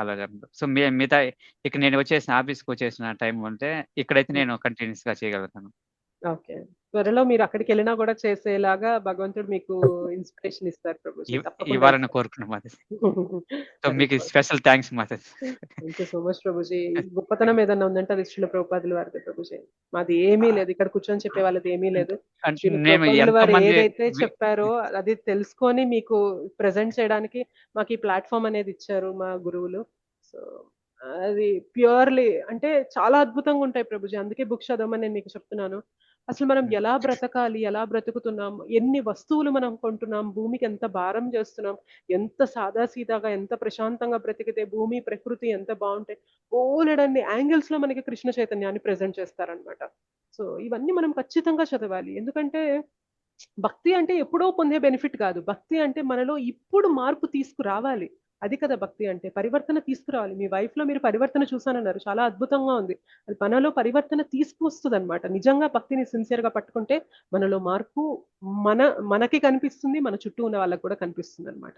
అలాగే. సో మిగతా ఇక్కడ నేను ఆఫీస్కి వచ్చేసిన టైం ఉంటే ఇక్కడైతే నేను కంటిన్యూస్ గా చేయగలుగుతాను. ఓకే. త్వరలో మీరు అక్కడికి వెళ్ళినా కూడా చేసేలాగా భగవంతుడు మీకు ఇన్స్పిరేషన్ ఇస్తారు ప్రభుజీ. ఇవ్వాలని కోరుకున్నాం మాతాజీ. సో మీకు special thanks Mataji. Thank you so much Prabhuji. గొప్పతనం ఏదన్నా ఉందంటే అది శ్రీల ప్రభుపాదుల వారిది ప్రభుజీ. మాది ఏమీ లేదు, ఇక్కడ కూర్చొని చెప్పే వాళ్ళది ఏమీ లేదు. వారు ఏదైతే చెప్పారో అది తెలుసుకొని మీకు ప్రెజెంట్ చేయడానికి మాకు ఈ ప్లాట్ఫామ్ అనేది ఇచ్చారు మా గురువులు. సో అది ప్యూర్లీ అంటే చాలా అద్భుతంగా ఉంటాయి ప్రభుజీ. అందుకే బుక్ చదవమని నేను మీకు చెప్తున్నాను. అసలు మనం ఎలా బ్రతకాలి, ఎలా బ్రతుకుతున్నాం, ఎన్ని వస్తువులు మనం కొంటున్నాం, భూమికి ఎంత భారం చేస్తున్నాం, ఎంత సాదాసీదాగా ఎంత ప్రశాంతంగా బ్రతికితే భూమి ప్రకృతి ఎంత బాగుంటాయి, ఓలెడన్ని యాంగిల్స్ లో మనకి కృష్ణ చైతన్యాన్ని ప్రెజెంట్ చేస్తారనమాట. సో ఇవన్నీ మనం ఖచ్చితంగా చదవాలి. ఎందుకంటే భక్తి అంటే ఎప్పుడో పొందే బెనిఫిట్ కాదు. భక్తి అంటే మనలో ఇప్పుడు మార్పు తీసుకురావాలి. అది కదా భక్తి అంటే, పరివర్తన తీసుకురావాలి. మీ వైఫ్ లో మీరు పరివర్తన చూసానన్నారు, చాలా అద్భుతంగా ఉంది. అది మనలో పరివర్తన తీసుకొస్తుంది అనమాట. నిజంగా భక్తిని సిన్సియర్ గా పట్టుకుంటే మనలో మార్పు మనకి కనిపిస్తుంది, మన చుట్టూ ఉన్న వాళ్ళకి కూడా కనిపిస్తుంది అనమాట.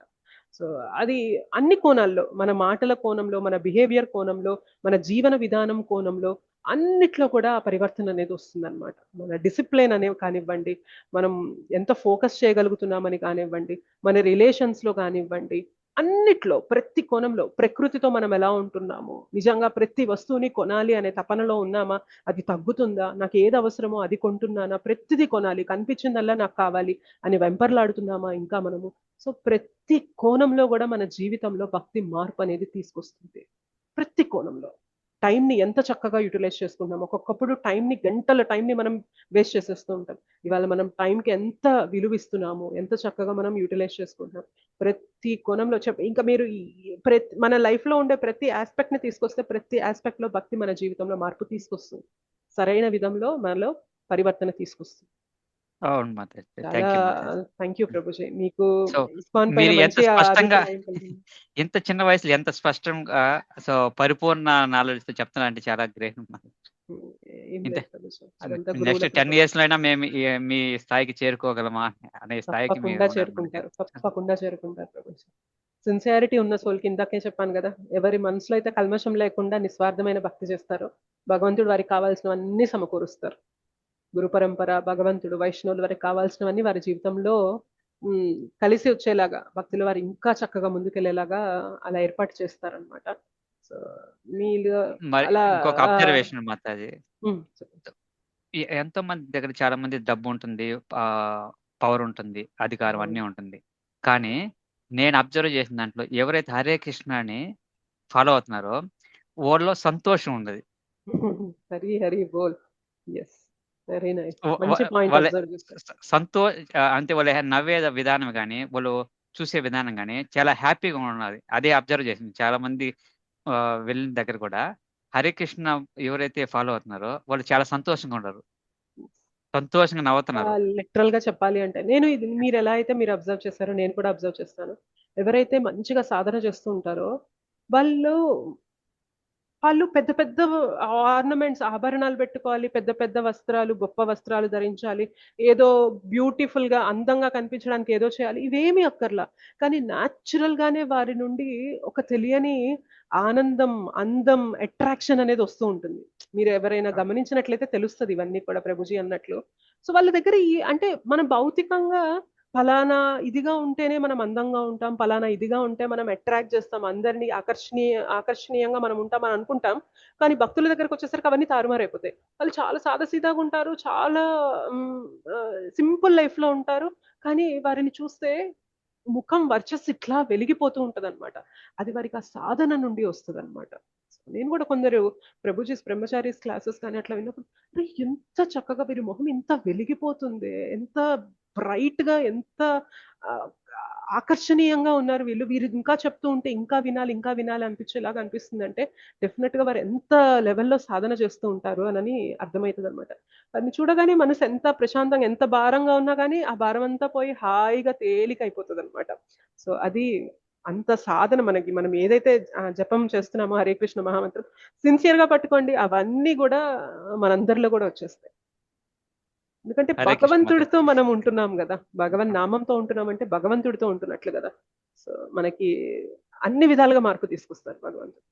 సో అది అన్ని కోణాల్లో, మన మాటల కోణంలో, మన బిహేవియర్ కోణంలో, మన జీవన విధానం కోణంలో, అన్నిట్లో కూడా పరివర్తన అనేది వస్తుంది అనమాట. మన డిసిప్లిన్ అనేవి కానివ్వండి, మనం ఎంత ఫోకస్ చేయగలుగుతున్నామని కానివ్వండి, మన రిలేషన్స్ లో కానివ్వండి, అన్నిట్లో ప్రతి కోణంలో ప్రకృతితో మనం ఎలా ఉంటున్నాము, నిజంగా ప్రతి వస్తువుని కొనాలి అనే తపనలో ఉన్నామా, అది తగ్గుతుందా, నాకు ఏది అవసరమో అది కొంటున్నానా, ప్రతిదీ కొనాలి, కనిపించిందల్లా నాకు కావాలి అని వెంపర్లాడుతున్నామా ఇంకా మనము. సో ప్రతి కోణంలో కూడా మన జీవితంలో భక్తి మార్పు అనేది తీసుకొస్తుంది. ప్రతి కోణంలో టైంని ఎంత చక్కగా యూటిలైజ్ చేసుకుంటాం. ఒక్కొక్కప్పుడు గంటల టైంని మనం వేస్ట్ చేసేస్తూ ఉంటాం. ఇవాళ మనం టైంకి ఎంత విలువిస్తున్నాము, ఎంత చక్కగా మనం యూటిలైజ్ చేసుకుంటాం. ప్రతి కోణంలో ఇంకా మీరు మన లైఫ్ లో ఉండే ప్రతి ఆస్పెక్ట్ ని తీసుకొస్తే ప్రతి ఆస్పెక్ట్ లో భక్తి మన జీవితంలో మార్పు తీసుకొస్తుంది, సరైన విధంలో మనలో పరివర్తన తీసుకొస్తుంది. అవును మాతాజీ. Thank you Prabhuji. మీకు మీరు ఎంత స్పష్టంగా ఎంత చిన్న వయసులో ఎంత స్పష్టంగా సో పరిపూర్ణ నాలెడ్జ్ తో చెప్తున్నారంటే చాలా గ్రేట్. నెక్స్ట్ 10 years లో అయినా మేము మీ స్థాయికి చేరుకోగలమా అనే స్థాయికి తప్పకుండా చేరుకుంటారు ప్రభుజీ. సిన్సియారిటీ ఉన్న సోల్కి, ఇందాకే చెప్పాను కదా, ఎవరి మనసులో అయితే కల్మషం లేకుండా నిస్వార్థమైన భక్తి చేస్తారో భగవంతుడు వారికి కావాల్సినవన్నీ సమకూరుస్తారు. గురు పరంపర, భగవంతుడు, వైష్ణవులు వారికి కావాల్సినవన్నీ వారి జీవితంలో కలిసి వచ్చేలాగా, భక్తులు వారు ఇంకా చక్కగా ముందుకెళ్లేలాగా అలా ఏర్పాటు చేస్తారనమాట. సో మీరు ఇంకొక అబ్జర్వేషన్ మాతాజీ, ఎంతో మంది దగ్గర చాలా మంది డబ్బు ఉంటుంది, పవర్ ఉంటుంది, అధికారం అన్నీ ఉంటుంది. కానీ నేను అబ్జర్వ్ చేసిన దాంట్లో ఎవరైతే హరే కృష్ణ అని ఫాలో అవుతున్నారో వాళ్ళలో సంతోషం ఉండదు. Hari Hari Bol. Yes, very nice. అంటే వాళ్ళు నవ్వే విధానం కానీ వాళ్ళు చూసే విధానం కానీ చాలా హ్యాపీగా ఉన్నది. అదే అబ్జర్వ్ చేసింది. చాలా మంది వెళ్ళిన దగ్గర కూడా హరే కృష్ణ ఎవరైతే ఫాలో అవుతున్నారో వాళ్ళు చాలా సంతోషంగా ఉండరు. సంతోషంగా నవ్వుతున్నారు. లిటరల్ గా చెప్పాలి అంటే నేను ఇది మీరు ఎలా అయితే మీరు అబ్జర్వ్ చేస్తారో నేను కూడా అబ్జర్వ్ చేస్తాను. ఎవరైతే మంచిగా సాధన చేస్తూ ఉంటారో వాళ్ళు వాళ్ళు పెద్ద పెద్ద ఆర్నమెంట్స్ ఆభరణాలు పెట్టుకోవాలి, పెద్ద పెద్ద వస్త్రాలు, గొప్ప వస్త్రాలు ధరించాలి, ఏదో బ్యూటిఫుల్ గా అందంగా కనిపించడానికి ఏదో చేయాలి, ఇవేమీ అక్కర్లా. కానీ న్యాచురల్ గానే వారి నుండి ఒక తెలియని ఆనందం, అందం, అట్రాక్షన్ అనేది వస్తూ ఉంటుంది. మీరు ఎవరైనా గమనించినట్లయితే తెలుస్తుంది ఇవన్నీ కూడా ప్రభుజీ అన్నట్లు. సో వాళ్ళ దగ్గర ఈ అంటే మనం భౌతికంగా ఫలానా ఇదిగా ఉంటేనే మనం అందంగా ఉంటాం, ఫలానా ఇదిగా ఉంటే మనం అట్రాక్ట్ చేస్తాం, అందరినీ ఆకర్షణీయంగా మనం ఉంటాం అని అనుకుంటాం. కానీ భక్తుల దగ్గరకు వచ్చేసరికి అవన్నీ తారుమారైపోతాయి. వాళ్ళు చాలా సాదాసీదాగా ఉంటారు, చాలా సింపుల్ లైఫ్ లో ఉంటారు. కానీ వారిని చూస్తే ముఖం వర్చస్సు ఇట్లా వెలిగిపోతూ ఉంటదన్నమాట. అది వారికి ఆ సాధన నుండి వస్తుందన్నమాట. నేను కూడా కొందరు ప్రభుజీస్ బ్రహ్మచారీస్ క్లాసెస్ కానీ అట్లా విన్నప్పుడు "అరే, ఎంత చక్కగా వీరి మొహం ఇంత వెలిగిపోతుంది, ఎంత బ్రైట్ గా, ఎంత ఆ, ఆకర్షణీయంగా ఉన్నారు వీళ్ళు, వీరు ఇంకా చెప్తూ ఉంటే ఇంకా వినాలి ఇంకా వినాలి అనిపించేలాగా అనిపిస్తుంది" అంటే డెఫినెట్ గా వారు ఎంత లెవెల్లో సాధన చేస్తూ ఉంటారు అని అర్థమవుతుంది అనమాట. వారిని చూడగానే మనసు ఎంత ప్రశాంతంగా, ఎంత భారంగా ఉన్నా కానీ ఆ భారం అంతా పోయి హాయిగా తేలిక అయిపోతుంది అనమాట. సో అది అంత సాధన మనకి, మనం ఏదైతే జపం చేస్తున్నామో హరే కృష్ణ మహామంత్రం సిన్సియర్ గా పట్టుకోండి, అవన్నీ కూడా మనందరిలో కూడా వచ్చేస్తాయి. ఎందుకంటే హరే కృష్ణ మాతాజీ. భగవంతుడితో మనం ఉంటున్నాం కదా, భగవన్ నామంతో ఉంటున్నాం అంటే భగవంతుడితో ఉంటున్నట్లు కదా. సో మనకి అన్ని విధాలుగా మార్పు తీసుకొస్తారు భగవంతుడు.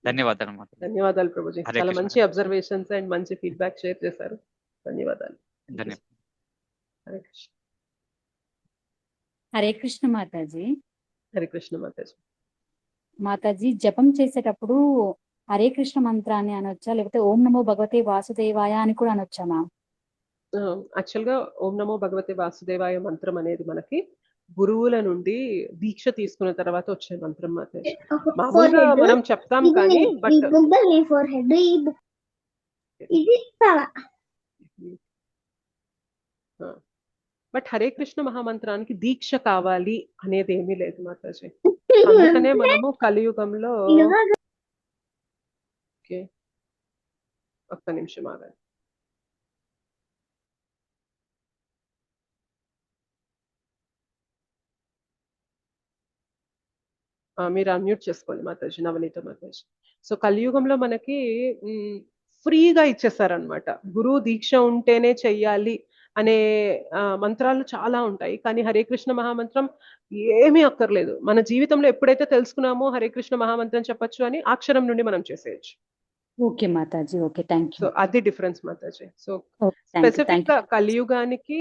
ధన్యవాదాలు మాతాజీ. ధన్యవాదాలు ప్రభుజీ, హరే చాలా కృష్ణ. మంచి అబ్జర్వేషన్స్ అండ్ మంచి ఫీడ్బ్యాక్ షేర్ చేశారు. ధన్యవాదాలు. ధన్యవాదాలు. హరే కృష్ణ. హరే కృష్ణ మాతాజీ. హరే కృష్ణ మాతాజీ. మాతాజీ జపం చేసేటప్పుడు హరే కృష్ణ మంత్రాన్ని అనొచ్చా, లేకపోతే ఓం నమో భగవతే వాసుదేవాయ అని కూడా అనొచ్చా మ్యామ్? యాక్చువల్ గా ఓం నమో భగవతే వాసుదేవాయ మంత్రం అనేది మనకి గురువుల నుండి దీక్ష తీసుకున్న తర్వాత వచ్చే మంత్రం మాతాజీ. మామూలుగా మనం చెప్తాం కానీ బట్ హరే కృష్ణ మహామంత్రానికి దీక్ష కావాలి అనేది ఏమీ లేదు మాతాజీ. అందుకనే మనము కలియుగంలో ఓకే ఒక్క నిమిషం ఆగండి. మీరు అన్మ్యూట్ చేసుకోండి మాతాజీ, నవనీత మాతాజీ. సో కలియుగంలో మనకి ఫ్రీగా ఇచ్చేస్తారనమాట. గురువు దీక్ష ఉంటేనే చెయ్యాలి అనే మంత్రాలు చాలా ఉంటాయి. కానీ హరే కృష్ణ మహామంత్రం ఏమీ అక్కర్లేదు. మన జీవితంలో ఎప్పుడైతే తెలుసుకున్నామో హరే కృష్ణ మహామంత్రం చెప్పొచ్చు అని అక్షరం నుండి మనం చేసేయచ్చు. Okay Mataji, okay, thank so you. అది difference Mataji. So thank you, specific గా కలియుగానికి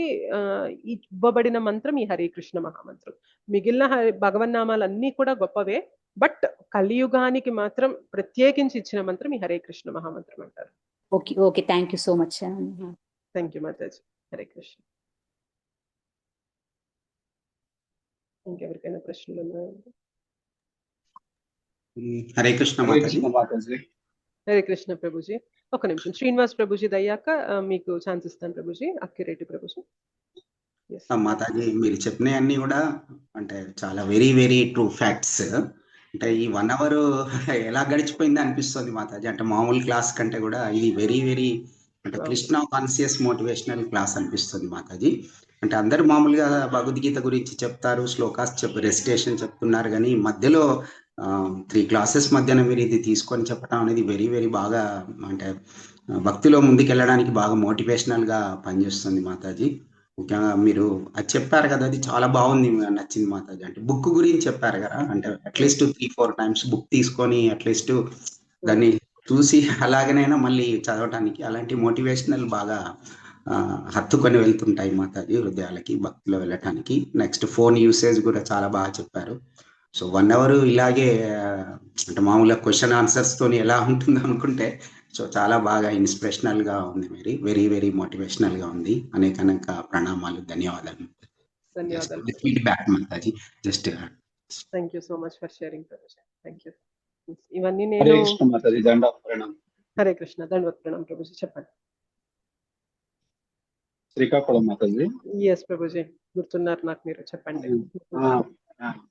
ఇవ్వబడిన మంత్రం ఈ హరే కృష్ణ మహామంత్రం. మిగిలిన భగవన్నామాలన్నీ కూడా గొప్పవే, బట్ కలియుగానికి మాత్రం ప్రత్యేకించి ఇచ్చిన మంత్రం ఈ హరే కృష్ణ మహామంత్రం అంటారు. Okay okay, thank you so much. Thank you Mataji. Hare Krishna. ఇంకెవరికైనా ప్రశ్నలు ఉన్నాయండి? హరే కృష్ణ మాతాజీ. హరే కృష్ణ ప్రభుజీ. ఒక నిమిషం, శ్రీనివాస్ ప్రభుజీ అయ్యాక మీకు ఛాన్స్ ఇస్తాను ప్రభుజీ. అక్యురేట్ ప్రభుజీ. మాతాజీ మీరు చెప్పినవన్నీ కూడా అంటే చాలా వెరీ వెరీ ట్రూ ఫ్యాక్ట్స్. అంటే ఈ 1 hour ఎలా గడిచిపోయింది అనిపిస్తుంది మాతాజీ. అంటే మామూలు క్లాస్ కంటే కూడా ఇది వెరీ వెరీ అంటే కృష్ణ కాన్షియస్ మోటివేషనల్ క్లాస్ అనిపిస్తుంది మాతాజీ. అంటే అందరు మామూలుగా భగవద్గీత గురించి చెప్తారు, శ్లోకాస్ రెసిటేషన్ చెప్తున్నారు, కానీ మధ్యలో 3 classes మధ్యన మీరు ఇది తీసుకొని చెప్పడం అనేది వెరీ వెరీ బాగా అంటే భక్తిలో ముందుకెళ్ళడానికి బాగా మోటివేషనల్ గా పనిచేస్తుంది మాతాజీ. ముఖ్యంగా మీరు అది చెప్పారు కదా, అది చాలా బాగుంది, నచ్చింది మాతాజీ. అంటే బుక్ గురించి చెప్పారు కదా, అంటే అట్లీస్ట్ 3-4 times బుక్ తీసుకొని అట్లీస్ట్ దాన్ని చూసి అలాగనైనా మళ్ళీ చదవటానికి అలాంటి మోటివేషనల్ బాగా హత్తుకొని వెళ్తుంటాయి మాతాజీ హృదయాలకి, భక్తిలో వెళ్ళటానికి. నెక్స్ట్ ఫోన్ యూసేజ్ కూడా చాలా బాగా చెప్పారు. సో 1 hour ఇలాగే అంటే మామూలుగా క్వశ్చన్ ఆన్సర్స్ తోని ఎలా ఉంటుంది అనుకుంటే సో చాలా బాగా ఇన్స్పిరేషనల్ గా ఉంది, వెరీ వెరీ మోటివేషనల్ గా ఉంది. అనేక ప్రణామాలు, ధన్యవాదాలు. Feedback Mataji. Just thank you so much for sharing Prabhuji. Thank you. ఇవన్నీ హరే నేను కృష్ణ మాతాజీ. దండవత్ ప్రణామం. హరే కృష్ణ, దండవత్ ప్రణామం ప్రభుజీ. చెప్పండి. శ్రీకాకుళం మాతాజీ. ఎస్ ప్రభుజీ, గుర్తున్నారు నాకు మీరు, చెప్పండి.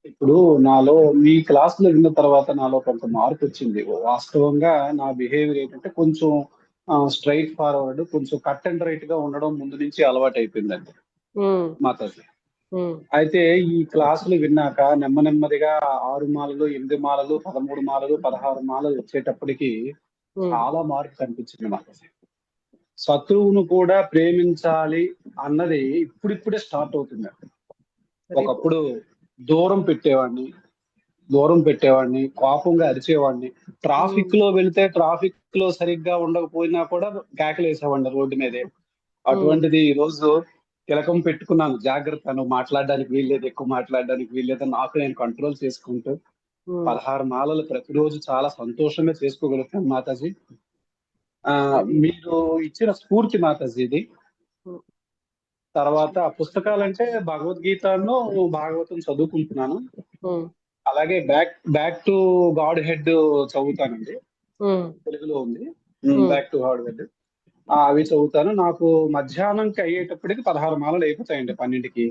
ఇప్పుడు నాలో మీ క్లాస్ లో విన్న తర్వాత నాలో కొంత మార్పు వచ్చింది. వాస్తవంగా నా బిహేవియర్ ఏంటంటే కొంచెం స్ట్రైట్ ఫార్వర్డ్, కొంచెం కట్ అండ్ రైట్ గా ఉండడం ముందు నుంచి అలవాటు అయిపోయిందండి మాతాజీ. అయితే ఈ క్లాసులు విన్నాక నెమ్మదిగా 6 మాలలు, 8 మాలలు, 13 మాలలు, 16 మాలలు వచ్చేటప్పటికి చాలా మార్పు కనిపించింది మాతాజీ. శత్రువును కూడా ప్రేమించాలి అన్నది ఇప్పుడిప్పుడే స్టార్ట్ అవుతుందండి. ఒకప్పుడు దూరం పెట్టేవాడిని, కోపంగా అరిచేవాడిని. ట్రాఫిక్ లో వెళితే ట్రాఫిక్ లో సరిగ్గా ఉండకపోయినా కూడా కేకలేసేవాడిని రోడ్డు మీదే. అటువంటిది ఈ రోజు తిలకం పెట్టుకున్నాను, జాగ్రత్త, నువ్వు మాట్లాడడానికి వీల్లేదు, ఎక్కువ మాట్లాడడానికి వీల్లేదు, నాకు నేను కంట్రోల్ చేసుకుంటూ 16 మాలలు ప్రతిరోజు చాలా సంతోషంగా చేసుకోగలుగుతాను మాతాజీ. మీరు ఇచ్చిన స్ఫూర్తి మాతాజీ ఇది. తర్వాత పుస్తకాలంటే భగవద్గీతను, భాగవతం చదువుకుంటున్నాను. అలాగే బ్యాక్ టు గాడ్ హెడ్ చదువుతానండి, తెలుగులో ఉంది బ్యాక్ టు గాడ్ హెడ్. అవి చదువుతాను. నాకు మధ్యాహ్నంకి అయ్యేటప్పటికి 16 మాలలు అయిపోతాయండి. 12కి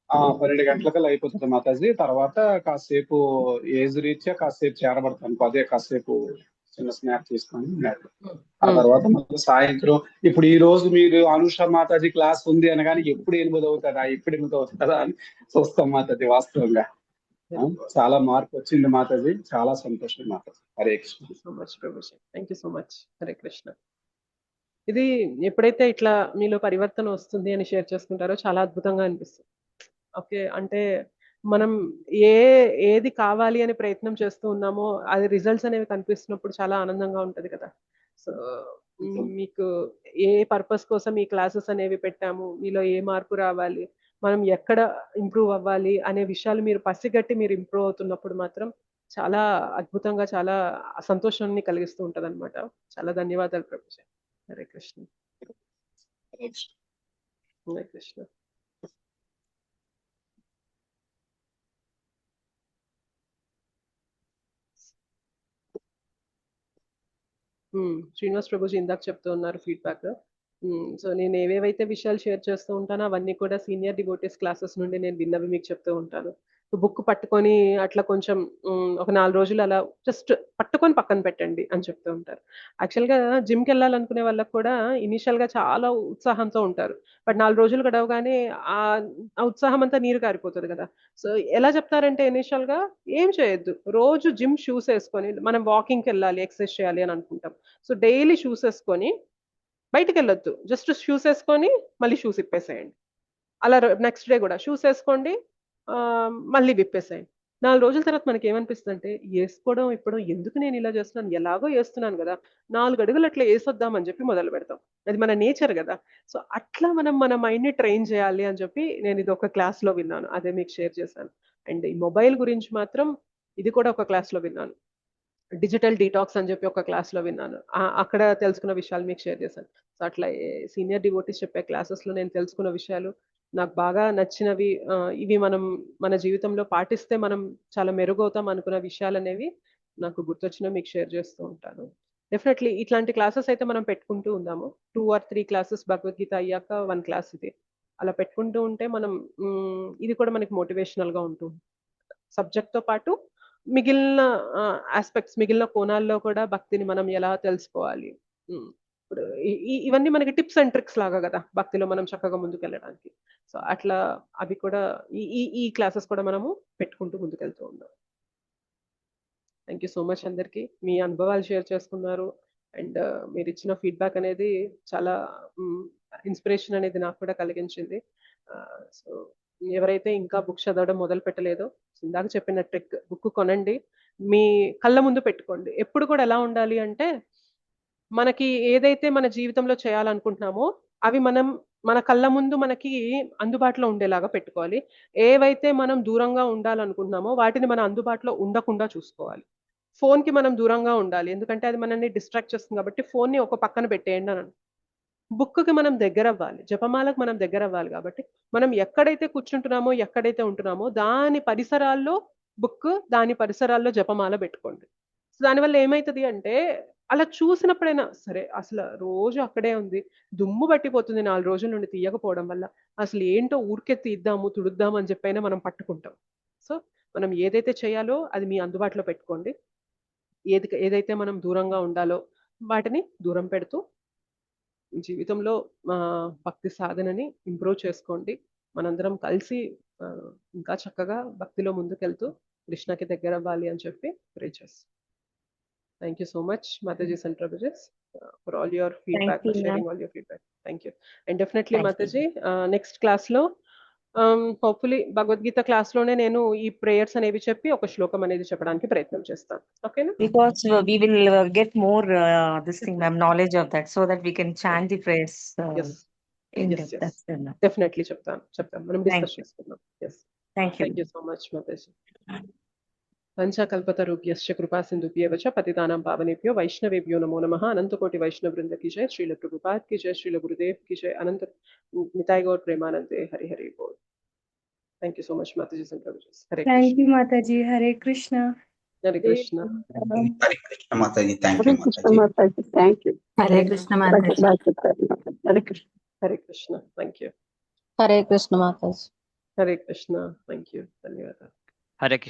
12 గంటలకల్లా అయిపోతుంది మాతాజీ. తర్వాత కాసేపు ఏజ్ రీత్యా కాసేపు చేరబడతాను, అదే కాసేపు చిన్న స్నాప్ తీసుకొని ఆ తర్వాత మళ్ళీ సాయంత్రం. ఇప్పుడు ఈ రోజు మీరు అనుష మాతాజీ క్లాస్ ఉంది అనగానే ఎప్పుడు 8 అవుతుందా అని చూస్తాం మాతాజీ. వాస్తవంగా చాలా మార్పు వచ్చింది మాతాజీ, చాలా సంతోషం Mataji. Hare Krishna. So much Prabhuji, thank you so much. Hare Krishna. ఇది ఎప్పుడైతే ఇట్లా మీలో పరివర్తన వస్తుంది అని షేర్ చేసుకుంటారో చాలా అద్భుతంగా అనిపిస్తుంది. ఓకే, అంటే మనం ఏది కావాలి అని ప్రయత్నం చేస్తూ ఉన్నామో అది రిజల్ట్స్ అనేవి కనిపిస్తున్నప్పుడు చాలా ఆనందంగా ఉంటది కదా. సో మీకు ఏ పర్పస్ కోసం ఈ క్లాసెస్ అనేవి పెట్టాము, మీలో ఏ మార్పు రావాలి, మనం ఎక్కడ ఇంప్రూవ్ అవ్వాలి అనే విషయాలు మీరు పసిగట్టి మీరు ఇంప్రూవ్ అవుతున్నప్పుడు మాత్రం చాలా అద్భుతంగా, చాలా సంతోషాన్ని కలిగిస్తూ ఉంటది అనమాట. చాలా ధన్యవాదాలు ప్రభుజీ. హరే కృష్ణ. హరే కృష్ణ. శ్రీనివాస్ ప్రభుజీ ఇందాక చెప్తూ ఉన్నారు ఫీడ్బ్యాక్. సో నేను ఏవేవైతే విషయాలు షేర్ చేస్తూ ఉంటానో అవన్నీ కూడా సీనియర్ డివోటీస్ క్లాసెస్ నుండి నేను విన్నవి మీకు చెప్తూ ఉంటాను. బుక్ పట్టుకొని అట్లా కొంచెం ఒక 4 రోజులు అలా జస్ట్ పట్టుకొని పక్కన పెట్టండి అని చెప్తూ ఉంటారు. యాక్చువల్గా జిమ్కి వెళ్ళాలనుకునే వాళ్ళకి కూడా ఇనీషియల్గా చాలా ఉత్సాహంతో ఉంటారు. బట్ 4 రోజులు గడవగానే ఆ ఉత్సాహం అంతా నీరు కారిపోతుంది కదా. సో ఎలా చెప్తారంటే ఇనీషియల్గా ఏం చేయొద్దు, రోజు జిమ్ షూస్ వేసుకొని మనం వాకింగ్కి వెళ్ళాలి, ఎక్సర్సైజ్ చేయాలి అని అనుకుంటాం. సో డైలీ షూస్ వేసుకొని బయటికి వెళ్ళొద్దు, జస్ట్ షూస్ వేసుకొని మళ్ళీ షూస్ ఇప్పేసేయండి. అలా నెక్స్ట్ డే కూడా షూస్ వేసుకోండి, మళ్ళీ విప్పేసేయండి. 4 రోజుల తర్వాత మనకి ఏమనిపిస్తుంది అంటే, వేసుకోవడం ఇప్పుడు ఎందుకు నేను ఇలా చేస్తున్నాను, ఎలాగో వేస్తున్నాను కదా, 4 అడుగులు అట్లా వేసొద్దామని చెప్పి మొదలు పెడతాం. అది మన నేచర్ కదా. సో అట్లా మనం మన మైండ్ని ట్రైన్ చేయాలి అని చెప్పి నేను ఇది ఒక క్లాస్లో విన్నాను, అదే మీకు షేర్ చేశాను. అండ్ ఈ మొబైల్ గురించి మాత్రం ఇది కూడా ఒక క్లాస్లో విన్నాను, డిజిటల్ డీటాక్స్ అని చెప్పి ఒక క్లాస్లో విన్నాను. అక్కడ తెలుసుకున్న విషయాలు మీకు షేర్ చేశాను. సో అట్లా సీనియర్ డివోటీస్ చెప్పే క్లాసెస్లో నేను తెలుసుకున్న విషయాలు, నాకు బాగా నచ్చినవి, ఇవి మనం మన జీవితంలో పాటిస్తే మనం చాలా మెరుగవుతాం అనుకున్న విషయాలు అనేవి నాకు గుర్తొచ్చినా మీకు షేర్ చేస్తూ ఉంటాను. డెఫినెట్లీ ఇట్లాంటి క్లాసెస్ అయితే మనం పెట్టుకుంటూ ఉందాము. 2 or 3 క్లాసెస్ భగవద్గీత అయ్యాక 1 క్లాస్ ఇది అలా పెట్టుకుంటూ ఉంటే మనం ఇది కూడా మనకి మోటివేషనల్గా ఉంటుంది. సబ్జెక్ట్తో పాటు మిగిలిన ఆస్పెక్ట్స్, మిగిలిన కోణాల్లో కూడా భక్తిని మనం ఎలా తెలుసుకోవాలి, ఇప్పుడు ఇవన్నీ మనకి టిప్స్ అండ్ ట్రిక్స్ లాగా కదా భక్తిలో మనం చక్కగా ముందుకు వెళ్ళడానికి. సో అట్లా అవి కూడా ఈ క్లాసెస్ కూడా మనము పెట్టుకుంటూ ముందుకెళ్తూ ఉన్నాం. థ్యాంక్ యూ సో మచ్ అందరికీ. మీ అనుభవాలు షేర్ చేసుకున్నారు అండ్ మీరు ఇచ్చిన ఫీడ్బ్యాక్ అనేది చాలా ఇన్స్పిరేషన్ అనేది నాకు కూడా కలిగించింది. సో ఎవరైతే ఇంకా బుక్ చదవడం మొదలు పెట్టలేదో, ఇందాక చెప్పిన ట్రిక్, బుక్ కొనండి, మీ కళ్ళ ముందు పెట్టుకోండి. ఎప్పుడు కూడా ఎలా ఉండాలి అంటే, మనకి ఏదైతే మన జీవితంలో చేయాలనుకుంటున్నామో అవి మనం మన కళ్ళ ముందు మనకి అందుబాటులో ఉండేలాగా పెట్టుకోవాలి. ఏవైతే మనం దూరంగా ఉండాలనుకుంటున్నామో వాటిని మన అందుబాటులో ఉండకుండా చూసుకోవాలి. ఫోన్కి మనం దూరంగా ఉండాలి, ఎందుకంటే అది మనల్ని డిస్ట్రాక్ట్ చేస్తుంది కాబట్టి ఫోన్ని ఒక పక్కన పెట్టేయండి అని. బుక్కి మనం దగ్గర అవ్వాలి, జపమాలకు మనం దగ్గర అవ్వాలి కాబట్టి మనం ఎక్కడైతే కూర్చుంటున్నామో, ఎక్కడైతే ఉంటున్నామో దాని పరిసరాల్లో బుక్, దాని పరిసరాల్లో జపమాల పెట్టుకోండి. సో దానివల్ల ఏమవుతుంది అంటే, అలా చూసినప్పుడైనా సరే అసలు రోజు అక్కడే ఉంది, దుమ్ము పట్టిపోతుంది 4 రోజుల నుండి తీయకపోవడం వల్ల, అసలు ఏంటో ఊరికే తీద్దాము తుడుద్దాము అని చెప్పైనా మనం పట్టుకుంటాం. సో మనం ఏదైతే చేయాలో అది మీ అందుబాటులో పెట్టుకోండి. ఏదైతే మనం దూరంగా ఉండాలో వాటిని దూరం పెడుతూ జీవితంలో భక్తి సాధనని ఇంప్రూవ్ చేసుకోండి. మనందరం కలిసి ఇంకా చక్కగా భక్తిలో ముందుకెళ్తూ కృష్ణకి దగ్గర అవ్వాలి అని చెప్పి ప్రే చేస్తాం. Thank you so much, Mataji and Prabhuji, for all your feedback, for sharing all your feedback. Thank you. And definitely, Mataji, next class lo, hopefully Bhagavad Gita class లోనే నేను ఈ ప్రేయర్స్ అనేవి చెప్పి ఒక శ్లోకం అనేది చెప్పడానికి ప్రయత్నం చేస్తాను. ఓకేనా? Because we will get more this thing, ma'am, knowledge of that, so that we can chant the prayers Yes. in Yes, depth. yes. That's it, ma'am. Definitely చెప్తాను. మనం Thank డిస్కస్ you. చేసుకుందాం. Yes. Thank you. Thank you so much, Mataji. पंचकल्पतरुभ्यश्च कृपा सिंधुभ्येव च पतितानां पावनेभ्यो वैष्णवेभ्यो नमो नमः. अनंतकोटि वैष्णव वृंद की जय. श्रील प्रभुपाद की जय. श्रील गुरुदेव की जय. अनंत निताय गौर प्रेमानंदे. हरि हरि बोल. Thank you so much, Mataji and Prabhuji. Hare Thank Krishna. you, Mataji. Hare Krishna. Hare Krishna. Hare Krishna Mataji. Thank you, Mataji. Thank you. Hare Krishna, Mataji. Hare Krishna. Hare Krishna. Thank you. Hare Krishna Mataji. Hare Krishna. Thank you. Dhanyawad. Hare